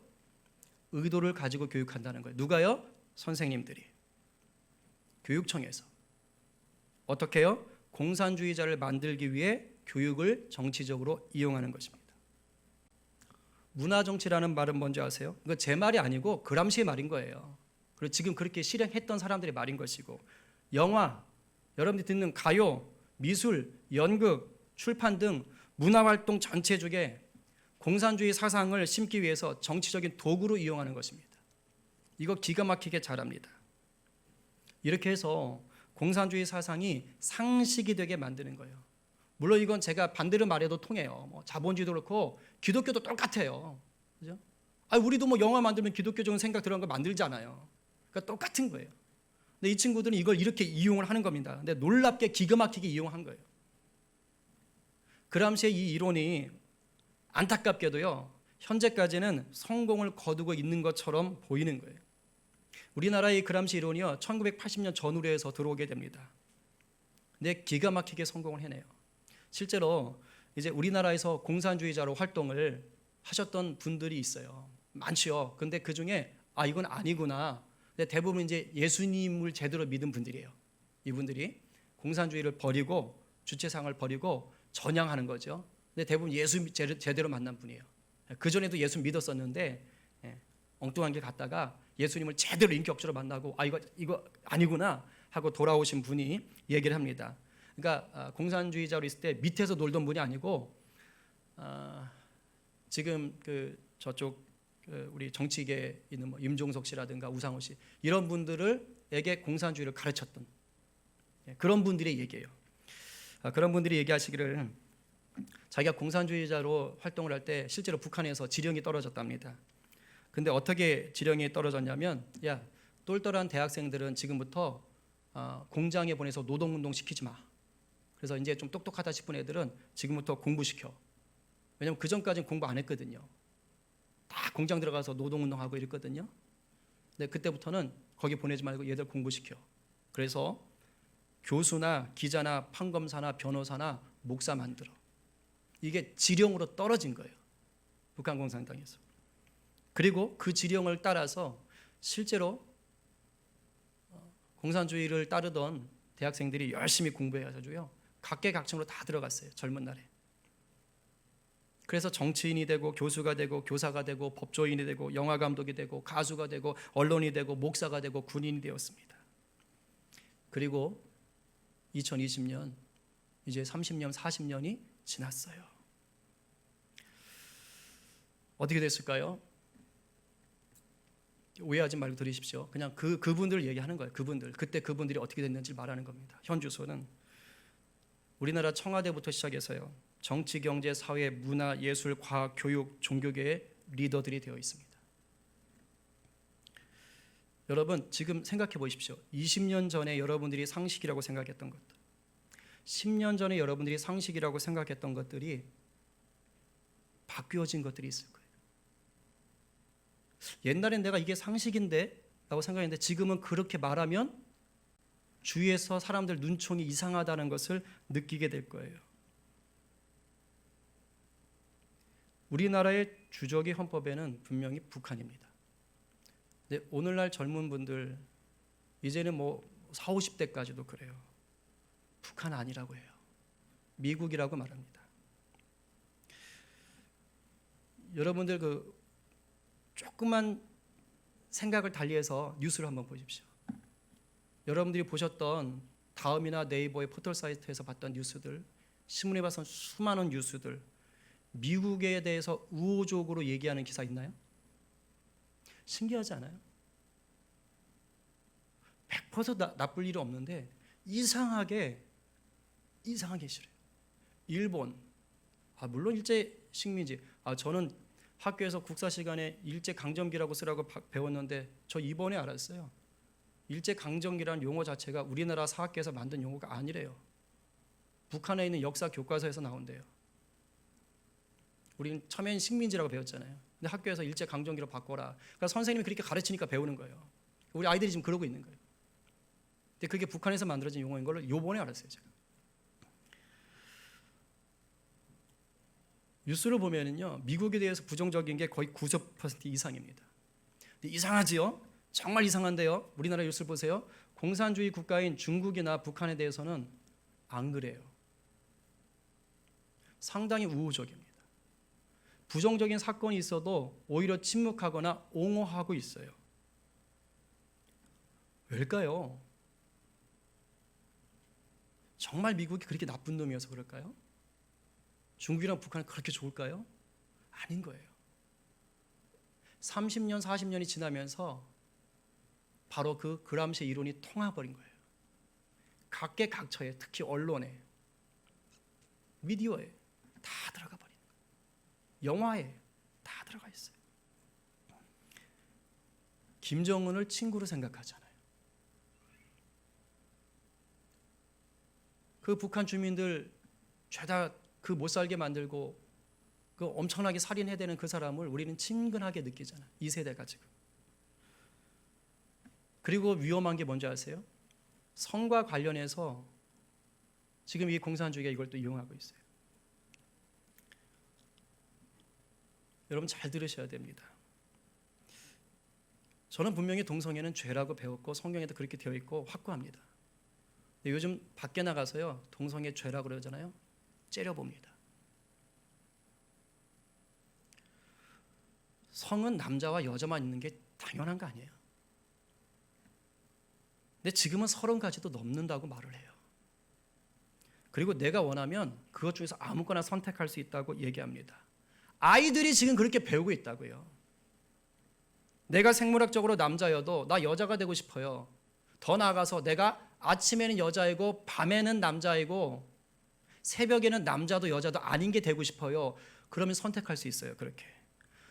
A: 의도를 가지고 교육한다는 거예요. 누가요? 선생님들이. 교육청에서. 어떻게 해요? 공산주의자를 만들기 위해 교육을 정치적으로 이용하는 것입니다. 문화정치라는 말은 뭔지 아세요? 이거 제 말이 아니고 그람시의 말인 거예요. 그리고 지금 그렇게 실행했던 사람들의 말인 것이고, 영화, 여러분들이 듣는 가요, 미술, 연극, 출판 등 문화활동 전체 중에 공산주의 사상을 심기 위해서 정치적인 도구로 이용하는 것입니다. 이거 기가 막히게 잘합니다. 이렇게 해서 공산주의 사상이 상식이 되게 만드는 거예요. 물론 이건 제가 반대로 말해도 통해요. 뭐 자본주의도 그렇고 기독교도 똑같아요. 그죠? 우리도 뭐 영화 만들면 기독교적인 생각 들어간 거 만들잖아요. 그러니까 똑같은 거예요. 근데 이 친구들은 이걸 이렇게 이용을 하는 겁니다. 근데 놀랍게 기가 막히게 이용한 거예요. 그람시의 이 이론이 안타깝게도요, 현재까지는 성공을 거두고 있는 것처럼 보이는 거예요. 우리나라의 그람시 이론이요, 1980년 전후로 해서 들어오게 됩니다. 근데 기가 막히게 성공을 해내요. 실제로 이제 우리나라에서 공산주의자로 활동을 하셨던 분들이 있어요. 많지요. 근데 그 중에 이건 아니구나. 근데 대부분 이제 예수님을 제대로 믿은 분들이에요. 이분들이 공산주의를 버리고 주체상을 버리고 전향하는 거죠. 근데 대부분 예수 제대로 만난 분이에요. 그 전에도 예수 믿었었는데 엉뚱한 길 갔다가 예수님을 제대로 인격적으로 만나고 이거 아니구나 하고 돌아오신 분이 얘기를 합니다. 그러니까 공산주의자로 있을 때 밑에서 놀던 분이 아니고 지금 그 저쪽 우리 정치계에 있는 뭐 임종석 씨라든가 우상호 씨 이런 분들에게 공산주의를 가르쳤던 그런 분들의 얘기예요. 그런 분들이 얘기하시기를 자기가 공산주의자로 활동을 할 때 실제로 북한에서 지령이 떨어졌답니다. 근데 어떻게 지령이 떨어졌냐면, 야, 똘똘한 대학생들은 지금부터 공장에 보내서 노동운동 시키지 마. 그래서 이제 좀 똑똑하다 싶은 애들은 지금부터 공부시켜. 왜냐면 그 전까지는 공부 안 했거든요. 다 공장 들어가서 노동운동하고 이랬거든요. 근데 그때부터는 거기 보내지 말고 얘들 공부시켜. 그래서 교수나 기자나 판검사나 변호사나 목사 만들어. 이게 지령으로 떨어진 거예요. 북한 공산당에서. 그리고 그 지령을 따라서 실제로 공산주의를 따르던 대학생들이 열심히 공부해가지고요, 각계각층으로 다 들어갔어요. 젊은 날에. 그래서 정치인이 되고 교수가 되고 교사가 되고 법조인이 되고 영화감독이 되고 가수가 되고 언론이 되고 목사가 되고 군인이 되었습니다. 그리고 2020년 이제 30년 40년이 지났어요. 어떻게 됐을까요? 오해하지 말고 들으십시오. 그냥 그분들 얘기하는 거예요. 그때 그분들이 어떻게 됐는지 말하는 겁니다. 현 주소는 우리나라 청와대부터 시작해서요, 정치, 경제, 사회, 문화, 예술, 과학, 교육, 종교계의 리더들이 되어 있습니다. 여러분 지금 생각해 보십시오. 20년 전에 여러분들이 상식이라고 생각했던 것들, 10년 전에 여러분들이 상식이라고 생각했던 것들이 바뀌어진 것들이 있을 거예요. 옛날엔 내가 이게 상식인데 라고 생각했는데 지금은 그렇게 말하면 주위에서 사람들 눈총이 이상하다는 것을 느끼게 될 거예요. 우리나라의 주적이 헌법에는 분명히 북한입니다. 근데 오늘날 젊은 분들 이제는 뭐 40, 50대까지도 그래요. 북한 아니라고 해요. 미국이라고 말합니다. 여러분들 그 조그만 생각을 달리해서 뉴스를 한번 보십시오. 여러분들이 보셨던 다음이나 네이버의 포털 사이트에서 봤던 뉴스들, 신문에 봤던 수많은 뉴스들, 미국에 대해서 우호적으로 얘기하는 기사 있나요? 신기하지 않아요? 100% 나쁠 일은 없는데 이상하게 싫어요. 일본, 물론 일제 식민지, 저는 학교에서 국사 시간에 일제 강점기라고 쓰라고 배웠는데 저 이번에 알았어요. 일제 강점기라는 용어 자체가 우리나라 사학계에서 만든 용어가 아니래요. 북한에 있는 역사 교과서에서 나온대요. 우리는 처음엔 식민지라고 배웠잖아요. 근데 학교에서 일제 강점기로 바꿔라. 그러니까 선생님이 그렇게 가르치니까 배우는 거예요. 우리 아이들이 지금 그러고 있는 거예요. 근데 그게 북한에서 만들어진 용어인 걸 요번에 알았어요, 제가. 뉴스를 보면은요, 미국에 대해서 부정적인 게 거의 90% 이상입니다. 근데 이상하지요? 정말 이상한데요. 우리나라 뉴스를 보세요. 공산주의 국가인 중국이나 북한에 대해서는 안 그래요. 상당히 우호적입니다. 부정적인 사건이 있어도 오히려 침묵하거나 옹호하고 있어요. 왜일까요? 정말 미국이 그렇게 나쁜 놈이어서 그럴까요? 중국이랑 북한이 그렇게 좋을까요? 아닌 거예요. 30년, 40년이 지나면서 바로 그 그람시의 이론이 통화버린 거예요. 각계각처에, 특히 언론에, 미디어에 다 들어가 버리는 거예요. 영화에 다 들어가 있어요. 김정은을 친구로 생각하잖아요. 그 북한 주민들 죄다 그 못 살게 만들고 그 엄청나게 살인해대는 그 사람을 우리는 친근하게 느끼잖아요. 이 세대가 지금. 그리고 위험한 게 뭔지 아세요? 성과 관련해서 지금 이 공산주의가 이걸 또 이용하고 있어요. 여러분 잘 들으셔야 됩니다. 저는 분명히 동성애는 죄라고 배웠고 성경에도 그렇게 되어 있고 확고합니다. 근데 요즘 밖에 나가서요, 동성애 죄라고 그러잖아요. 째려봅니다. 성은 남자와 여자만 있는 게 당연한 거 아니에요. 근데 지금은 30가지도 넘는다고 말을 해요. 그리고 내가 원하면 그것 중에서 아무거나 선택할 수 있다고 얘기합니다. 아이들이 지금 그렇게 배우고 있다고요. 내가 생물학적으로 남자여도 나 여자가 되고 싶어요. 더 나아가서 내가 아침에는 여자이고 밤에는 남자이고 새벽에는 남자도 여자도 아닌 게 되고 싶어요. 그러면 선택할 수 있어요. 그렇게.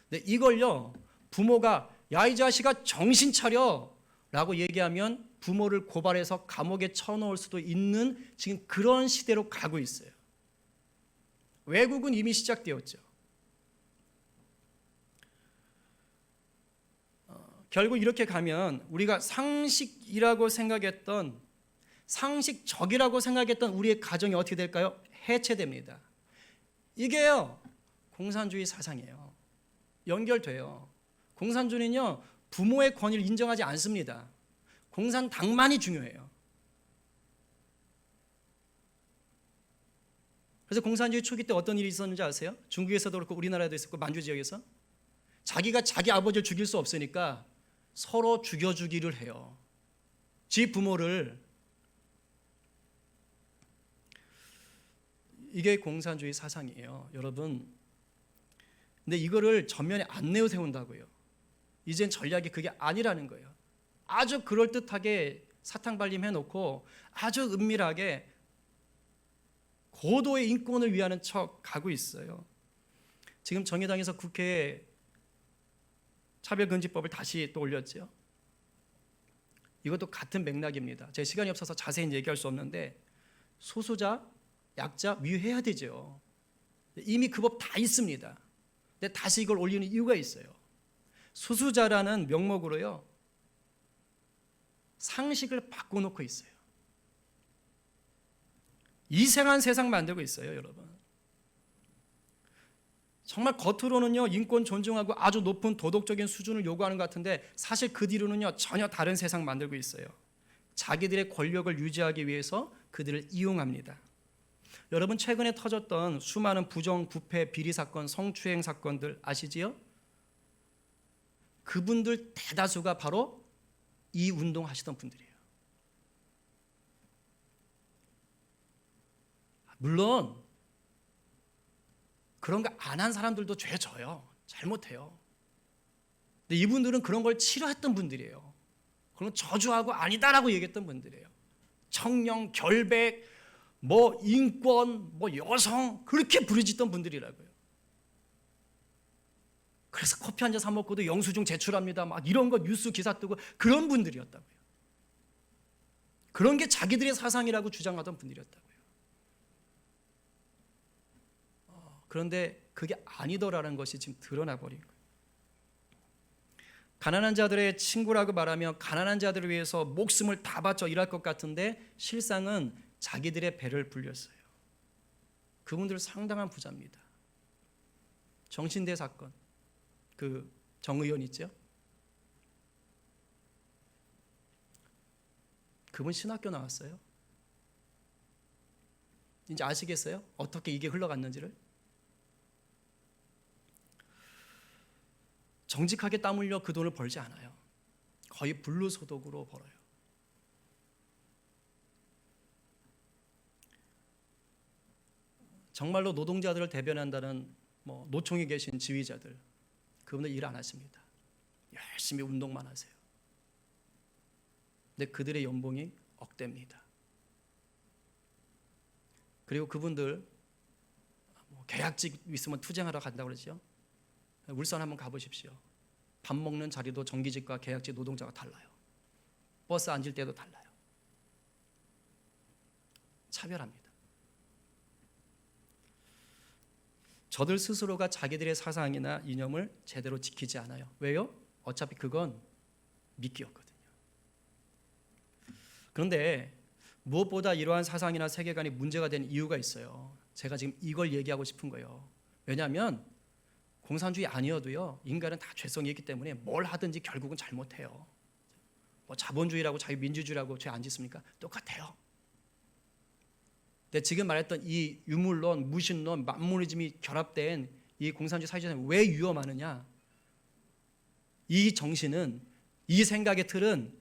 A: 근데 이걸요, 부모가 야 이 자식아 정신 차려 라고 얘기하면 부모를 고발해서 감옥에 쳐넣을 수도 있는 지금 그런 시대로 가고 있어요. 외국은 이미 시작되었죠. 결국 이렇게 가면 우리가 상식이라고 생각했던, 상식적이라고 생각했던 우리의 가정이 어떻게 될까요? 해체됩니다. 이게요, 공산주의 사상이에요. 연결돼요. 공산주의는요, 부모의 권위를 인정하지 않습니다. 공산당만이 중요해요. 그래서 공산주의 초기 때 어떤 일이 있었는지 아세요? 중국에서도 그렇고 우리나라에도 있었고 만주 지역에서 자기가 자기 아버지를 죽일 수 없으니까 서로 죽여주기를 해요. 지 부모를. 이게 공산주의 사상이에요, 여러분. 근데 이거를 전면에 안 내세운다고요. 이젠 전략이 그게 아니라는 거예요. 아주 그럴듯하게 사탕발림 해놓고 아주 은밀하게 고도의 인권을 위하는 척 가고 있어요. 지금 정의당에서 국회에 차별금지법을 다시 또 올렸죠. 이것도 같은 맥락입니다. 제 시간이 없어서 자세히 얘기할 수 없는데 소수자, 약자 위해야 되죠. 이미 그 법 다 있습니다. 근데 다시 이걸 올리는 이유가 있어요. 소수자라는 명목으로요, 상식을 바꿔놓고 있어요. 이상한 세상 만들고 있어요, 여러분. 정말 겉으로는요, 인권 존중하고 아주 높은 도덕적인 수준을 요구하는 것 같은데 사실 그 뒤로는요, 전혀 다른 세상 만들고 있어요. 자기들의 권력을 유지하기 위해서 그들을 이용합니다. 여러분 최근에 터졌던 수많은 부정, 부패, 비리 사건, 성추행 사건들 아시지요? 그분들 대다수가 바로 이 운동 하시던 분들이에요. 물론 그런 거 안 한 사람들도 죄 져요. 잘못해요. 근데 이분들은 그런 걸 싫어했던 분들이에요. 그런 건 저주하고 아니다라고 얘기했던 분들이에요. 청령, 결백, 뭐 인권, 뭐 여성 그렇게 부르짖던 분들이라고요. 그래서 커피 한 잔 사 먹고도 영수증 제출합니다. 막 이런 거 뉴스 기사 뜨고 그런 분들이었다고요. 그런 게 자기들의 사상이라고 주장하던 분들이었다고요. 그런데 그게 아니더라는 것이 지금 드러나 버린 거예요. 가난한 자들의 친구라고 말하며 가난한 자들을 위해서 목숨을 다 바쳐 일할 것 같은데 실상은 자기들의 배를 불렸어요. 그분들 상당한 부자입니다. 정신대 사건, 그 정의원 있죠? 그분 신학교 나왔어요. 이제 아시겠어요? 어떻게 이게 흘러갔는지를? 정직하게 땀 흘려 그 돈을 벌지 않아요. 거의 불로소득으로 벌어요. 정말로 노동자들을 대변한다는 뭐 노총에 계신 지휘자들, 그분들 일 안 하십니다. 열심히 운동만 하세요. 근데 그들의 연봉이 억대입니다. 그리고 그분들 뭐 계약직 있으면 투쟁하러 간다고 그러죠. 울산 한번 가보십시오. 밥 먹는 자리도 정규직과 계약직 노동자가 달라요. 버스 앉을 때도 달라요. 차별합니다. 저들 스스로가 자기들의 사상이나 이념을 제대로 지키지 않아요. 왜요? 어차피 그건 미끼였거든요. 그런데 무엇보다 이러한 사상이나 세계관이 문제가 된 이유가 있어요. 제가 지금 이걸 얘기하고 싶은 거예요. 왜냐하면 공산주의 아니어도요, 인간은 다 죄성이 있기 때문에 뭘 하든지 결국은 잘못해요. 뭐 자본주의라고 자유민주주의라고 죄 안 짓습니까? 똑같아요. 근데 지금 말했던 이 유물론, 무신론, 만모니즘이 결합된 이 공산주의 사회주의는 왜 위험하느냐? 이 정신은, 이 생각의 틀은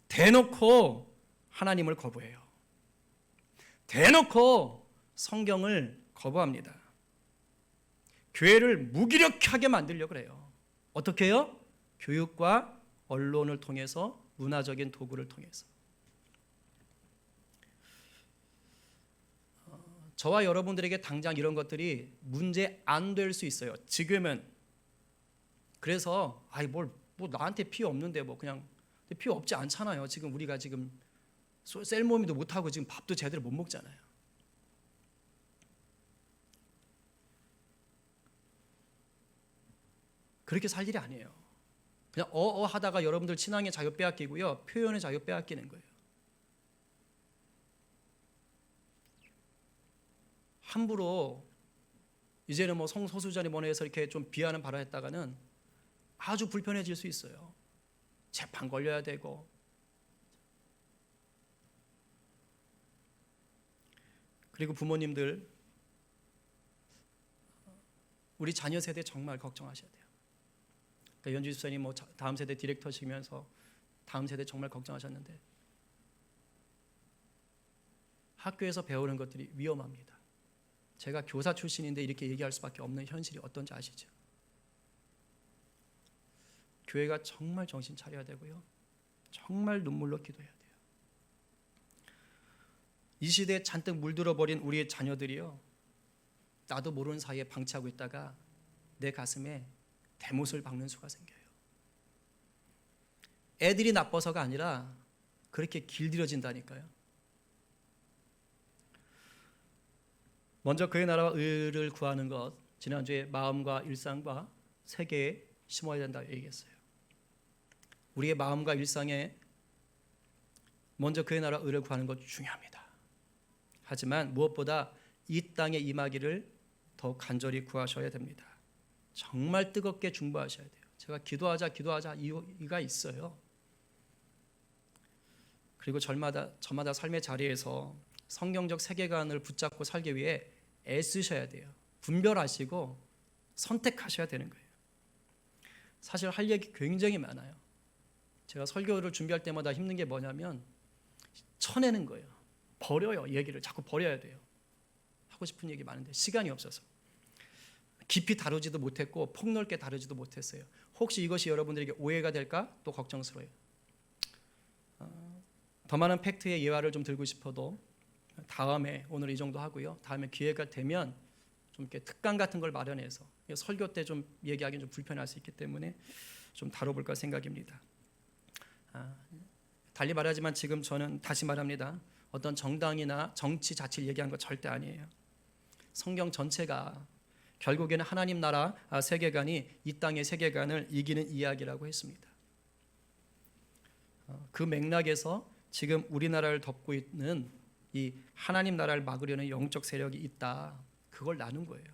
A: 대놓고 하나님을 거부해요. 대놓고 성경을 거부합니다. 교회를 무기력하게 만들려고 그래요. 어떻게 해요? 교육과 언론을 통해서, 문화적인 도구를 통해서. 저와 여러분들에게 당장 이런 것들이 문제 안 될 수 있어요. 지금은. 그래서 뭐 나한테 필요 없는데 뭐 그냥 필요 없지 않잖아요. 지금 우리가 지금 셀모미도 못 하고 지금 밥도 제대로 못 먹잖아요. 그렇게 살 일이 아니에요. 그냥 하다가 여러분들 신앙의 자유 빼앗기고요, 표현의 자유 빼앗기는 거예요. 함부로 이제는 뭐 성소수자니 뭐니 해서 이렇게 좀 비하는 발언했다가는 아주 불편해질 수 있어요. 재판 걸려야 되고. 그리고 부모님들, 우리 자녀 세대 정말 걱정하셔야 돼요. 그러니까 연주 집사님 뭐 다음 세대 디렉터시면서 다음 세대 정말 걱정하셨는데, 학교에서 배우는 것들이 위험합니다. 제가 교사 출신인데 이렇게 얘기할 수밖에 없는 현실이 어떤지 아시죠? 교회가 정말 정신 차려야 되고요, 정말 눈물로 기도해야 돼요. 이 시대에 잔뜩 물들어 버린 우리의 자녀들이요, 나도 모르는 사이에 방치하고 있다가 내 가슴에 대못을 박는 수가 생겨요. 애들이 나빠서가 아니라 그렇게 길들여진다니까요. 먼저 그의 나라와 의를 구하는 것, 지난주에 마음과 일상과 세계에 심어야 된다고 얘기했어요. 우리의 마음과 일상에 먼저 그의 나라와 의를 구하는 것 중요합니다. 하지만 무엇보다 이 땅에 임하기를 더 간절히 구하셔야 됩니다. 정말 뜨겁게 중보하셔야 돼요. 제가 기도하자 이유가 있어요. 그리고 저마다 삶의 자리에서 성경적 세계관을 붙잡고 살기 위해 애쓰셔야 돼요. 분별하시고 선택하셔야 되는 거예요. 사실 할 얘기 굉장히 많아요. 제가 설교를 준비할 때마다 힘든 게 뭐냐면 쳐내는 거예요. 버려요. 얘기를 자꾸 버려야 돼요. 하고 싶은 얘기 많은데 시간이 없어서 깊이 다루지도 못했고 폭넓게 다루지도 못했어요. 혹시 이것이 여러분들에게 오해가 될까 또 걱정스러워요. 더 많은 팩트의 예화를 좀 들고 싶어도 다음에 오늘 이 정도 하고요. 다음에 기회가 되면 좀 이렇게 특강 같은 걸 마련해서 설교 때 좀 얘기하기는 좀 불편할 수 있기 때문에 좀 다뤄볼까 생각입니다. 달리 말하지만 지금 저는 다시 말합니다. 어떤 정당이나 정치 자치를 얘기한 거 절대 아니에요. 성경 전체가 결국에는 하나님 나라 세계관이 이 땅의 세계관을 이기는 이야기라고 했습니다. 그 맥락에서 지금 우리나라를 덮고 있는 이 하나님 나라를 막으려는 영적 세력이 있다. 그걸 나눈 거예요.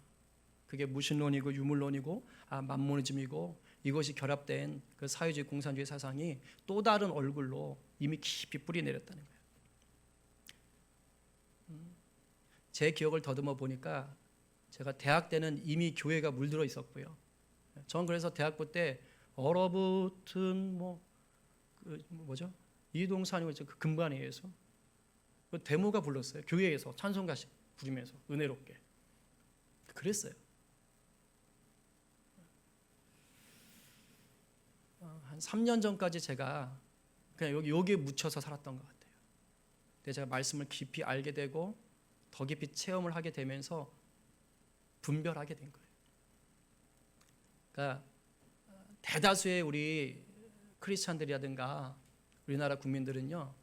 A: 그게 무신론이고 유물론이고 만모니즘이고 이것이 결합된 그 사회주의 공산주의 사상이 또 다른 얼굴로 이미 깊이 뿌리 내렸다는 거예요. 제 기억을 더듬어 보니까 제가 대학 때는 이미 교회가 물들어 있었고요. 전 그래서 대학부 때 얼어붙은 뭐죠? 이동산이 그 금관회에서 그 데모가 불렀어요. 교회에서 찬송가씩 부르면서 은혜롭게 그랬어요. 한 3년 전까지 제가 그냥 여기에 묻혀서 살았던 것 같아요. 근데 제가 말씀을 깊이 알게 되고 더 깊이 체험을 하게 되면서 분별하게 된 거예요. 그러니까 대다수의 우리 크리스찬들이라든가 우리나라 국민들은요,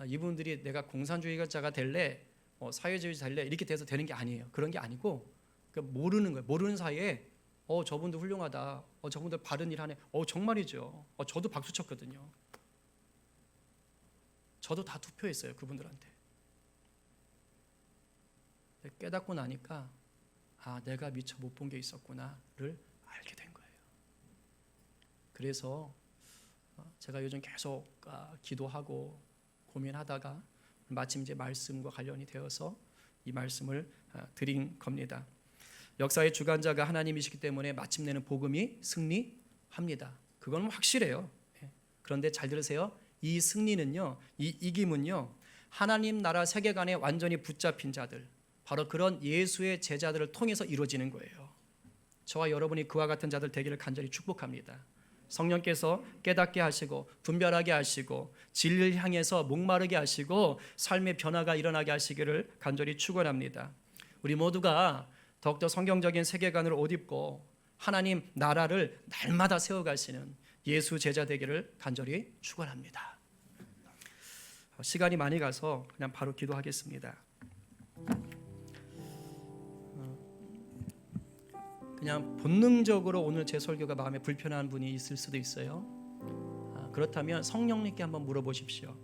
A: 이분들이 내가 공산주의자가 될래, 사회주의자 될래 이렇게 돼서 되는 게 아니에요. 그런 게 아니고 그러니까 모르는 거예요. 모르는 사이에 저분들 훌륭하다. 저분들 바른 일 하네. 정말이죠. 저도 박수 쳤거든요. 저도 다 투표했어요. 그분들한테. 깨닫고 나니까 내가 미처 못 본 게 있었구나를 알게 된 거예요. 그래서 제가 요즘 계속 기도하고 고민하다가 마침 이제 말씀과 관련이 되어서 이 말씀을 드린 겁니다. 역사의 주관자가 하나님이시기 때문에 마침내는 복음이 승리합니다. 그건 확실해요. 그런데 잘 들으세요. 이 승리는요, 이 이김은요, 하나님 나라 세계관에 완전히 붙잡힌 자들, 바로 그런 예수의 제자들을 통해서 이루어지는 거예요. 저와 여러분이 그와 같은 자들 되기를 간절히 축복합니다. 성령께서 깨닫게 하시고 분별하게 하시고 진리를 향해서 목마르게 하시고 삶의 변화가 일어나게 하시기를 간절히 축원합니다. 우리 모두가 더욱더 성경적인 세계관을 옷 입고 하나님 나라를 날마다 세워가시는 예수 제자 되기를 간절히 축원합니다. 시간이 많이 가서 그냥 바로 기도하겠습니다. 그냥 본능적으로 오늘 제 설교가 마음에 불편한 분이 있을 수도 있어요. 그렇다면 성령님께 한번 물어보십시오.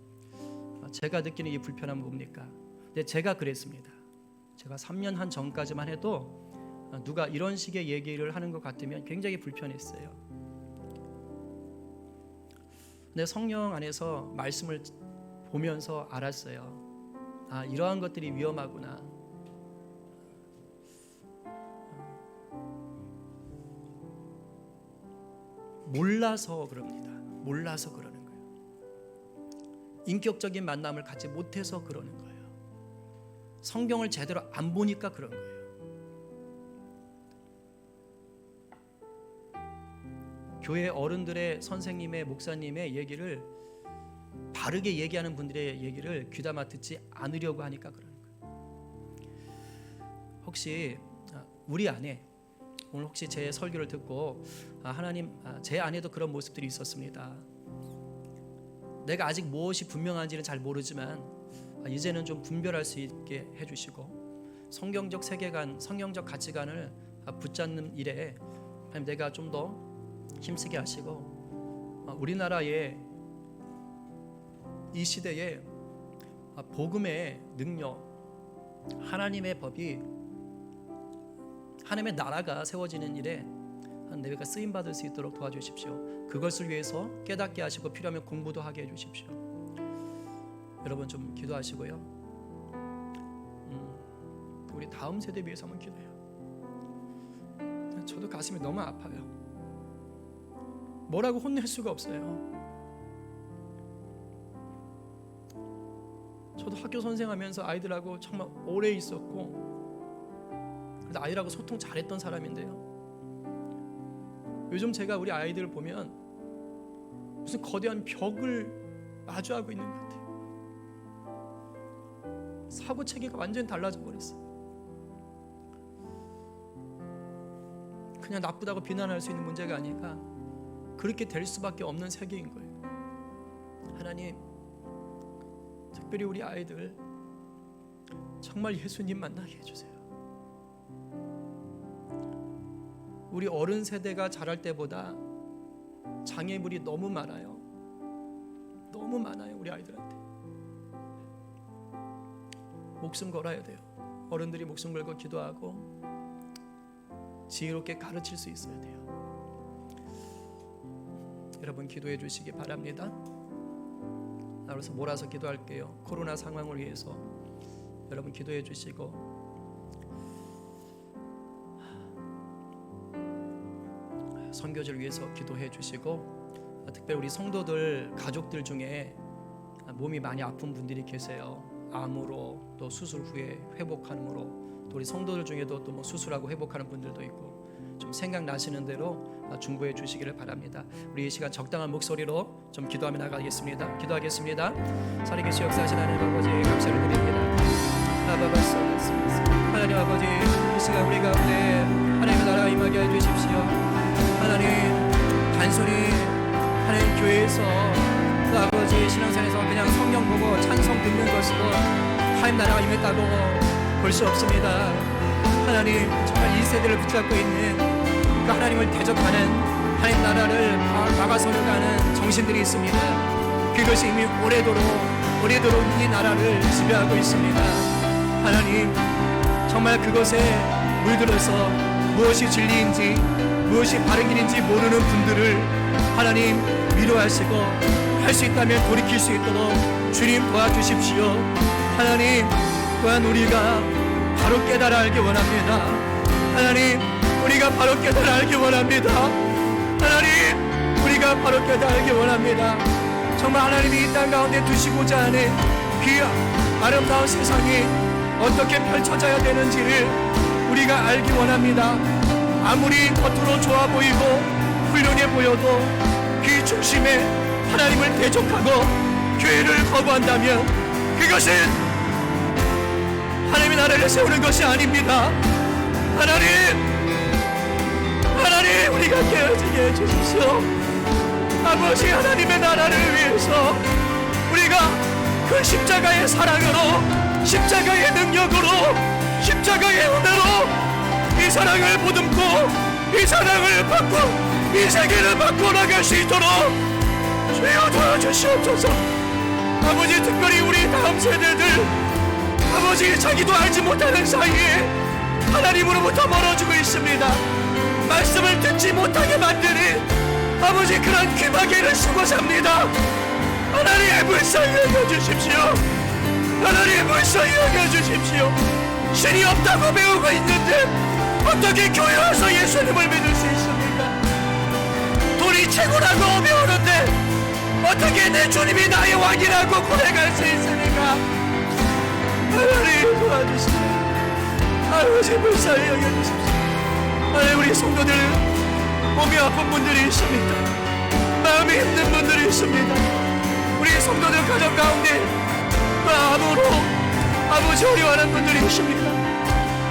A: 제가 느끼는 이 불편함은 뭡니까? 근데 제가 그랬습니다. 제가 3년 한 전까지만 해도 누가 이런 식의 얘기를 하는 것 같으면 굉장히 불편했어요. 근데 성령 안에서 말씀을 보면서 알았어요. 이러한 것들이 위험하구나. 몰라서 그럽니다. 몰라서 그러는 거예요. 인격적인 만남을 갖지 못해서 그러는 거예요. 성경을 제대로 안 보니까 그런 거예요. 교회 어른들의 선생님의 목사님의 얘기를 바르게 얘기하는 분들의 얘기를 귀담아 듣지 않으려고 하니까 그러는 거예요. 혹시 우리 안에 오늘 혹시 제 설교를 듣고 하나님 제 안에도 그런 모습들이 있었습니다. 내가 아직 무엇이 분명한지는 잘 모르지만 이제는 좀 분별할 수 있게 해주시고 성경적 세계관, 성경적 가치관을 붙잡는 일에 하나님 내가 좀 더 힘쓰게 하시고 우리나라의 이 시대에 복음의 능력, 하나님의 법이 하나님의 나라가 세워지는 일에 내가 쓰임 받을 수 있도록 도와주십시오. 그것을 위해서 깨닫게 하시고 필요하면 공부도 하게 해주십시오. 여러분 좀 기도하시고요. 우리 다음 세대 위해서 한번 기도해요. 저도 가슴이 너무 아파요.
C: 뭐라고 혼낼 수가 없어요. 저도 학교 선생하면서 아이들하고 정말 오래 있었고, 그래서 아이들하고 소통 잘했던 사람인데요, 요즘 제가 우리 아이들을 보면 무슨 거대한 벽을 마주하고 있는 것 같아요. 사고 체계가 완전히 달라져 버렸어요. 그냥 나쁘다고 비난할 수 있는 문제가 아니라 그렇게 될 수밖에 없는 세계인 거예요. 하나님, 특별히 우리 아이들 정말 예수님 만나게 해주세요. 우리 어른 세대가 자랄 때보다 장애물이 너무 많아요. 너무 많아요, 우리 아이들한테. 목숨 걸어야 돼요. 어른들이 목숨 걸고 기도하고 지혜롭게 가르칠 수 있어야 돼요. 여러분 기도해 주시기 바랍니다. 나로서 몰아서 기도할게요. 코로나 상황을 위해서 여러분 기도해 주시고, 선교지를 위해서 기도해 주시고, 특별히 우리 성도들 가족들 중에 몸이 많이 아픈 분들이 계세요. 암으로, 또 수술 후에 회복함으로, 또 우리 성도들 중에도 또 뭐 수술하고 회복하는 분들도 있고, 좀 생각나시는 대로 중보해 주시기를 바랍니다. 우리 이 시간 적당한 목소리로 좀 기도하며 나가겠습니다. 기도하겠습니다. 살아계신 역사하신 하나님 아버지, 감사를 드립니다. 하나님 아버지, 이 시간 우리 가운데 하나님의 나라가 임하게 해주십시오. 하나님, 단순히 하나님 교회에서 그 아버지 신앙생활에서 그냥 성경 보고 찬송 듣는 것으로 하나님 나라가 임했다고 볼 수 없습니다. 하나님, 정말 이 세대를 붙잡고 있는 그 하나님을 대적하는 하나님 나라를 막아서려가는 정신들이 있습니다. 그것이 이미 오래도록 이 나라를 지배하고 있습니다. 하나님, 정말 그것에 물들어서 무엇이 진리인지 무엇이 바른 길인지 모르는 분들을 하나님 위로하시고, 할 수 있다면 돌이킬 수 있도록 주님 도와주십시오. 하나님, 또한 우리가 바로 깨달아 알기 원합니다. 하나님, 우리가 바로 깨달아 알기 원합니다. 하나님, 우리가 바로 깨달아 알기 원합니다. 정말 하나님이 이 땅 가운데 두시고자 하는 그 아름다운 세상이 어떻게 펼쳐져야 되는지를 우리가 알기 원합니다. 아무리 겉으로 좋아 보이고 훌륭해 보여도 그 중심에 하나님을 대적하고 교회를 거부한다면 그것은 하나님의 나라를 세우는 것이 아닙니다. 하나님, 우리가 깨어지게 해주십시오. 아버지, 하나님의 나라를 위해서 우리가 그 십자가의 사랑으로, 십자가의 능력으로, 십자가의 은혜로 이 사랑을 보듬고 이 사랑을 받고 이 세계를 바꿔 나갈 수 있도록 주여 도와주시옵소서. 아버지, 특별히 우리 다음 세대들, 아버지, 자기도 알지 못하는 사이에 하나님으로부터 멀어지고 있습니다. 말씀을 듣지 못하게 만드는 아버지, 그런 귀마개를 쓰고 삽니다. 하나님, 불쌍히 여겨주십시오. 하나님, 불쌍히 여겨주십시오. 신이 없다고 배우고 있는데 어떻게 교회 와서 예수님을 믿을 수 있습니까? 돈이 최고라고 배우는데 어떻게 내 주님이 나의 왕이라고 고백할 수 있습니까? 하나님, 도와주시오. 아버지, 불쌍히 여겨주십시오. 하나님, 우리 성도들 몸이 아픈 분들이 있습니다. 마음이 힘든 분들이 있습니다. 우리 성도들 가정 가운데 암으로 아버지 어려워하는 분들이 있습니다.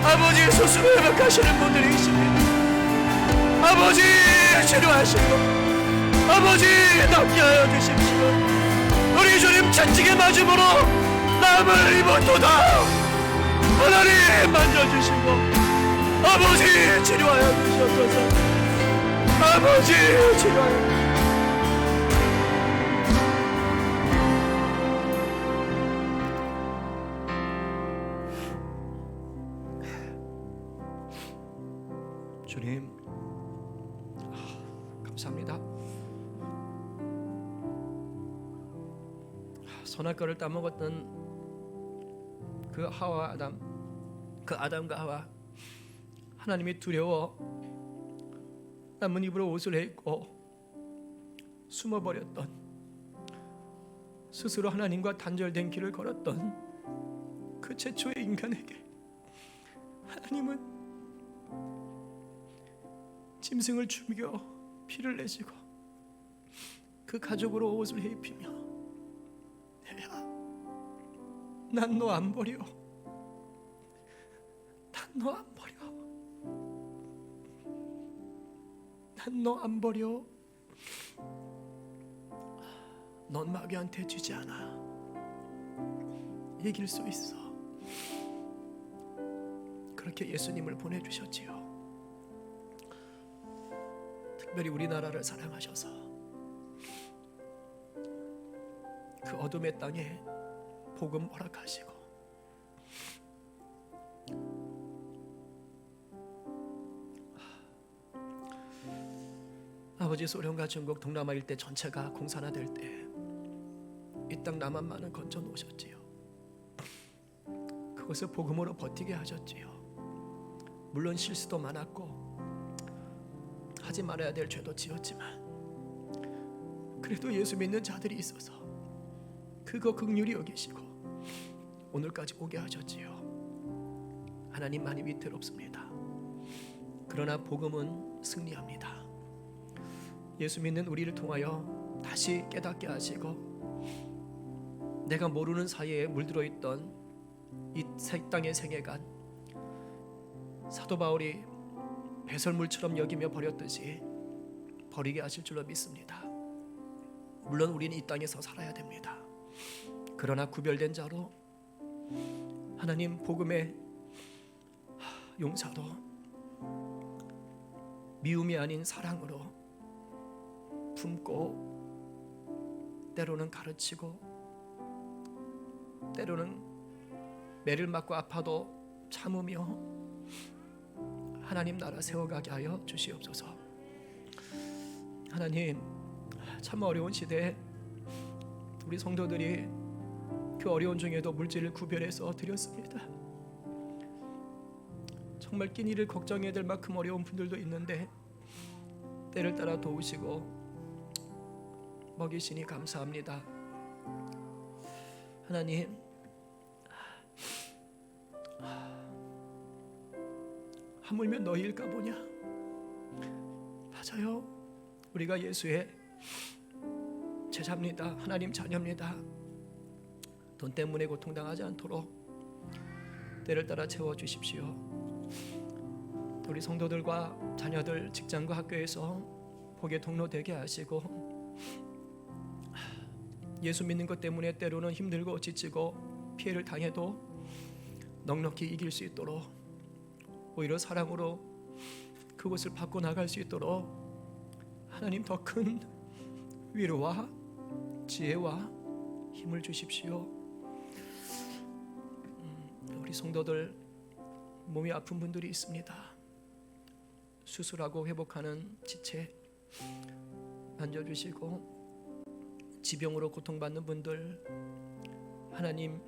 C: 아버지, 수술을 회복하시는 분들이 있습니다. 아버지, 치료하시고 아버지, 낫게 하여 주십시오. 우리 주님 채찍에 맞음으로 남을 입었도다. 하나님, 만져주시고 아버지, 치료하여 주시옵소서. 아버지, 치료하여 주시옵소서. 주님, 감사합니다. 선악과를 따먹었던 그 하와 아담, 그 아담과 하와, 하나님이 두려워 나뭇잎으로 옷을 입고 숨어버렸던, 스스로 하나님과 단절된 길을 걸었던 그 최초의 인간에게 하나님은 짐승을 죽여 피를 내시고 그 가족으로 옷을 입히며 내야 난 너 안 버려, 난 너 안 버려, 난 너 안 버려, 넌 마귀한테 지지 않아, 이길 수 있어. 그렇게 예수님을 보내주셨지요. 특별히 우리나라를 사랑하셔서 그 어둠의 땅에 복음 허락하시고 아버지, 소련과 중국, 동남아 일대 전체가 공산화될 때 이 땅 남한만은 건져 놓으셨지요. 그것을 복음으로 버티게 하셨지요. 물론 실수도 많았고 하지 말아야 될 죄도 지었지만 그래도 예수 믿는 자들이 있어서 그거 긍휼히 여기시고 오늘까지 오게 하셨지요. 하나님만이 위태롭습니다. 그러나 복음은 승리합니다. 예수 믿는 우리를 통하여 다시 깨닫게 하시고 내가 모르는 사이에 물들어 있던 이 땅의 생애간 사도 바울이 배설물처럼 여기며 버렸듯이 버리게 하실 줄로 믿습니다. 물론 우리는 이 땅에서 살아야 됩니다. 그러나 구별된 자로 하나님 복음의 용사로 미움이 아닌 사랑으로 품고 때로는 가르치고 때로는 매를 맞고 아파도 참으며 하나님 나라 세워가게 하여 주시옵소서. 하나님, 참 어려운 시대에 우리 성도들이 그 어려운 중에도 물질을 구별해서 드렸습니다. 정말 끼니를 걱정해야 될 만큼 어려운 분들도 있는데 때를 따라 도우시고 먹이시니 감사합니다. 하나님, 하물며 너희일까 보냐? 맞아요. 우리가 예수의 제자입니다. 하나님 자녀입니다. 돈 때문에 고통당하지 않도록 때를 따라 채워주십시오. 우리 성도들과 자녀들 직장과 학교에서 복의 통로 되게 하시고 예수 믿는 것 때문에 때로는 힘들고 지치고 피해를 당해도 넉넉히 이길 수 있도록 오히려 사랑으로 그것을 바꿔 나갈 수 있도록 하나님 더 큰 위로와 지혜와 힘을 주십시오. 우리 성도들 몸이 아픈 분들이 있습니다. 수술하고 회복하는 지체 만져주시고 지병으로 고통받는 분들 하나님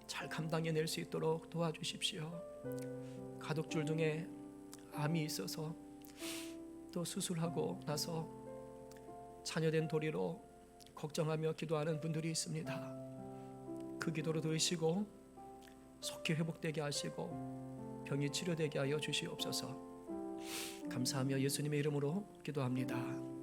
C: 잘 감당해낼 수 있도록 도와주십시오. 가독줄 등에 암이 있어서 또 수술하고 나서 자녀된 도리로 걱정하며 기도하는 분들이 있습니다. 그 기도로 들으시고 속히 회복되게 하시고 병이 치료되게 하여 주시옵소서. 감사하며 예수님의 이름으로 기도합니다.